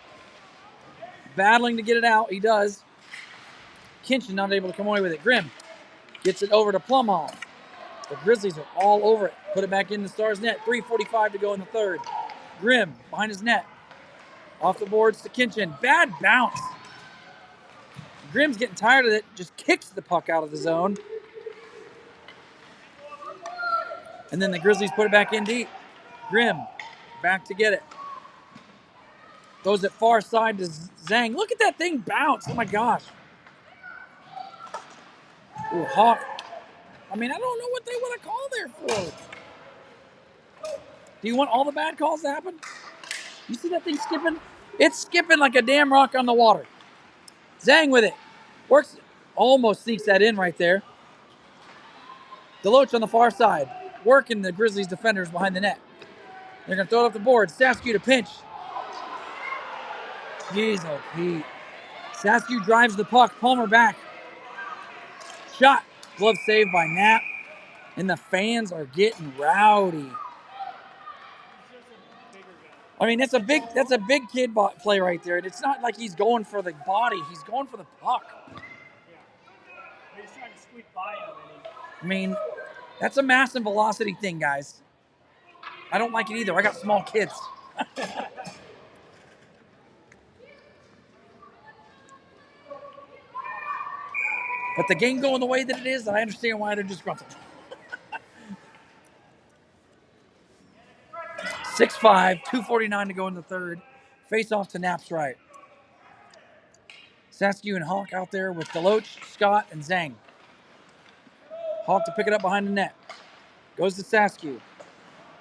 Battling to get it out. He does. Kinchin not able to come away with it. Grimm gets it over to Plumhoff. The Grizzlies are all over it. Put it back in the Stars' net. 3:45 to go in the third. Grimm behind his net. Off the boards to Kinchin. Bad bounce. Grimm's getting tired of it. Just kicks the puck out of the zone. And then the Grizzlies put it back in deep. Grimm back to get it. Throws it far side to Zhang. Look at that thing bounce. Oh my gosh. Ooh, Hawk. I mean, I don't know what they want to call there for. Do you want all the bad calls to happen? You see that thing skipping? It's skipping like a damn rock on the water. Zhang with it. Works, almost sneaks that in right there. Deloach on the far side. Working the Grizzlies defenders behind the net. They're going to throw it up the board. Saskew to pinch. Jeez, oh Pete. Saskew drives the puck. Palmer back. Shot. Glove saved by Knapp. And the fans are getting rowdy. I mean, that's a big kid play right there. And it's not like he's going for the body. He's going for the puck. Yeah. He's trying to squeak by him. I mean, that's a massive velocity thing, guys. I don't like it either. I got small kids. But the game going the way that it is, I understand why they're just grunting. 6-5, 2:49 to go in the third. Face off to Knapp's right. Saskew and Hawk out there with Deloach, Scott, and Zhang. Hawk to pick it up behind the net. Goes to Saskew.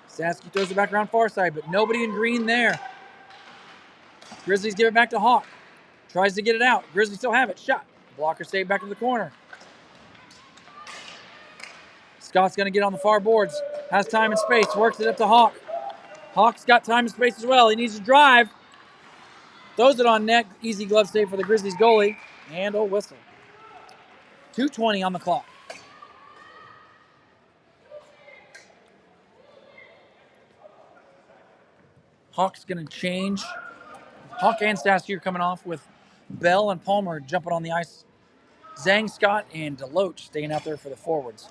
Saskew throws it back around far side, but nobody in green there. Grizzlies give it back to Hawk. Tries to get it out. Grizzlies still have it. Shot. Blocker saved back to the corner. Scott's going to get on the far boards. Has time and space. Works it up to Hawk. Hawk's got time and space as well. He needs to drive. Throws it on net. Easy glove save for the Grizzlies goalie. And a whistle. 2:20 on the clock. Hawk's going to change. Hawk and Saskew coming off with Bell and Palmer jumping on the ice. Zhang, Scott, and Deloach staying out there for the forwards.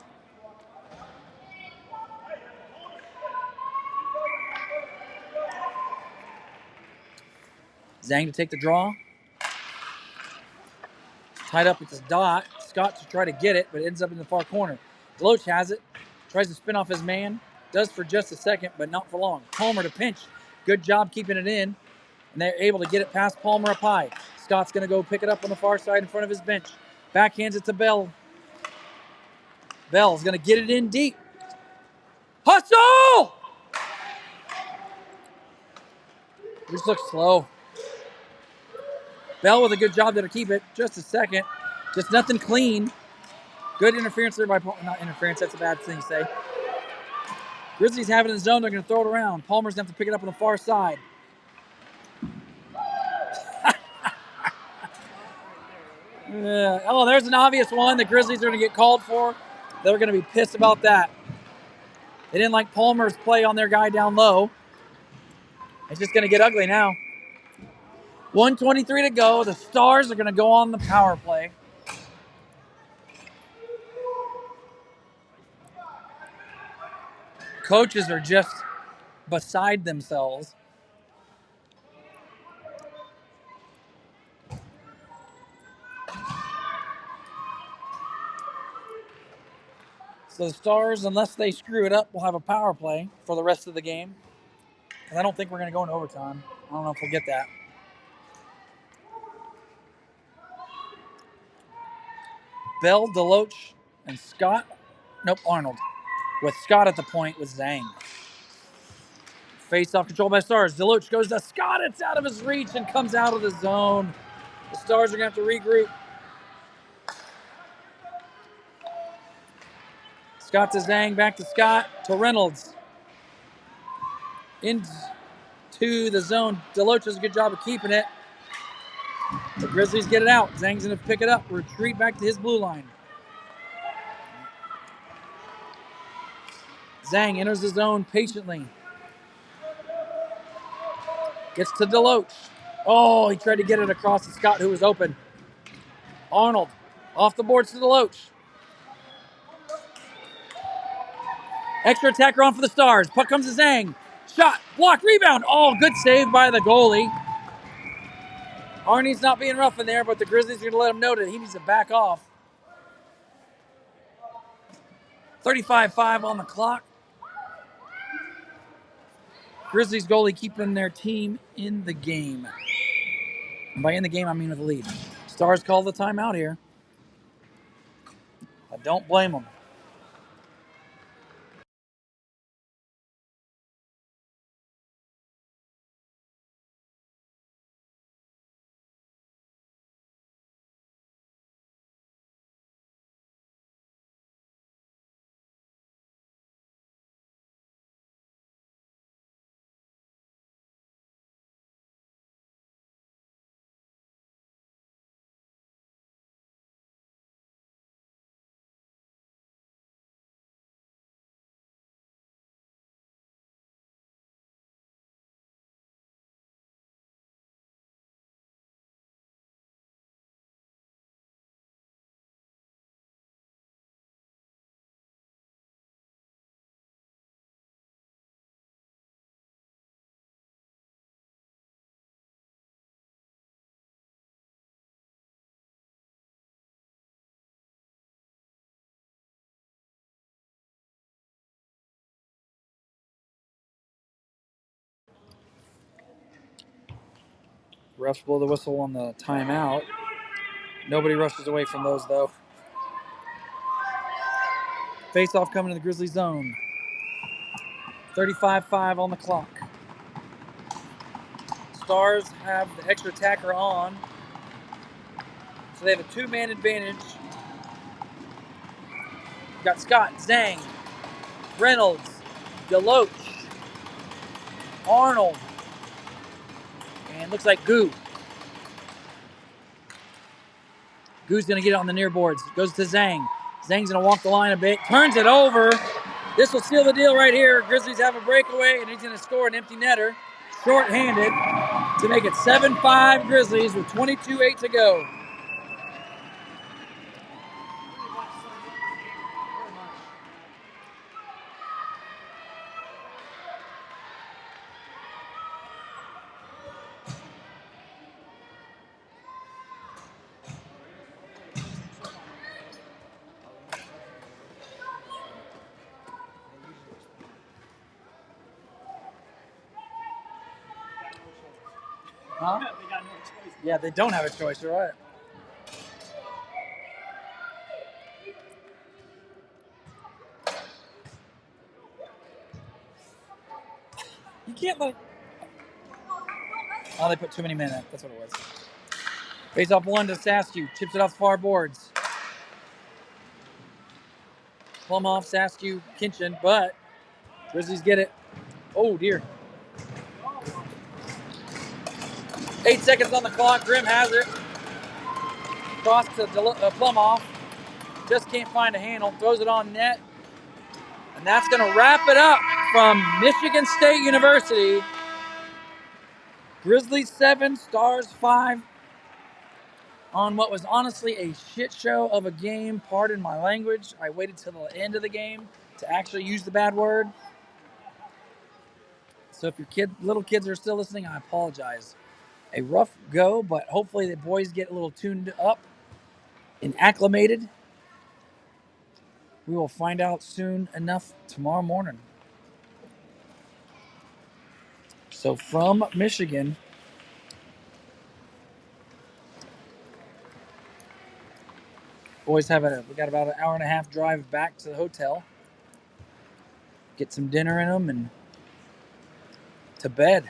Zhang to take the draw. Tied up with his dot. Scott to try to get it, but ends up in the far corner. Deloach has it. Tries to spin off his man. Does for just a second, but not for long. Palmer to pinch. Good job keeping it in. And they're able to get it past Palmer up high. Scott's going to go pick it up on the far side in front of his bench. Backhands it to Bell. Bell's going to get it in deep. Hustle! Just looks slow. Bell with a good job there to keep it. Just a second. Just nothing clean. Good interference there by Palmer. Not interference, that's a bad thing to say. Grizzlies have it in the zone. They're going to throw it around. Palmer's going to have to pick it up on the far side. Oh, there's an obvious one. The Grizzlies are going to get called for. They're going to be pissed about that. They didn't like Palmer's play on their guy down low. It's just going to get ugly now. 1:23 to go. The Stars are going to go on the power play. Coaches are just beside themselves. So the Stars, unless they screw it up, will have a power play for the rest of the game. And I don't think we're going to go into overtime. I don't know if we'll get that. Bell, Deloach, and Scott. Nope, Arnold. With Scott at the point with Zhang. Face off control by Stars. Deloach goes to Scott. It's out of his reach and comes out of the zone. The Stars are going to have to regroup. Scott to Zhang, back to Scott, to Reynolds. Into the zone. Deloach does a good job of keeping it. The Grizzlies get it out. Zhang's going to pick it up. Retreat back to his blue line. Zhang enters the zone patiently. Gets to Deloach. Oh, he tried to get it across to Scott, who was open. Arnold off the boards to Deloach. Extra attacker on for the Stars. Puck comes to Zhang. Shot, block, rebound. Oh, good save by the goalie. Arnie's not being rough in there, but the Grizzlies are going to let him know that he needs to back off. 35-5 on the clock. Grizzlies goalie keeping their team in the game. And by in the game, I mean with the lead. Stars call the timeout here. I don't blame them. Refs blow the whistle on the timeout. Nobody rushes away from those, though. Face-off coming to the Grizzly zone. 35-5 on the clock. Stars have the extra attacker on. So they have a two-man advantage. We've got Scott, Zhang, Reynolds, Deloach, Arnold, and looks like Goo. Goo's going to get it on the near boards. Goes to Zhang. Zhang's going to walk the line a bit. Turns it over. This will seal the deal right here. Grizzlies have a breakaway, and he's going to score an empty netter, short-handed, to make it 7-5 Grizzlies with 22:08 to go. Huh? They got no choice. Yeah, they don't have a choice, you're right. You can't let... Oh, they put too many men in it. That's what it was. Face off one to Saskew. Chips it off the far boards. Plum off, Saskew, Kinchin, but Grizzlies get it. Oh, dear. 8 seconds on the clock. Grimm has it. Cross to Plum off. Just can't find a handle. Throws it on net. And that's going to wrap it up from Michigan State University. Grizzlies 7, Stars 5. On what was honestly a shit show of a game. Pardon my language. I waited till the end of the game to actually use the bad word. So if your little kids are still listening, I apologize. A rough go, but hopefully the boys get a little tuned up and acclimated. We will find out soon enough tomorrow morning. So from Michigan, boys we got about an hour and a half drive back to the hotel. Get some dinner in them and to bed.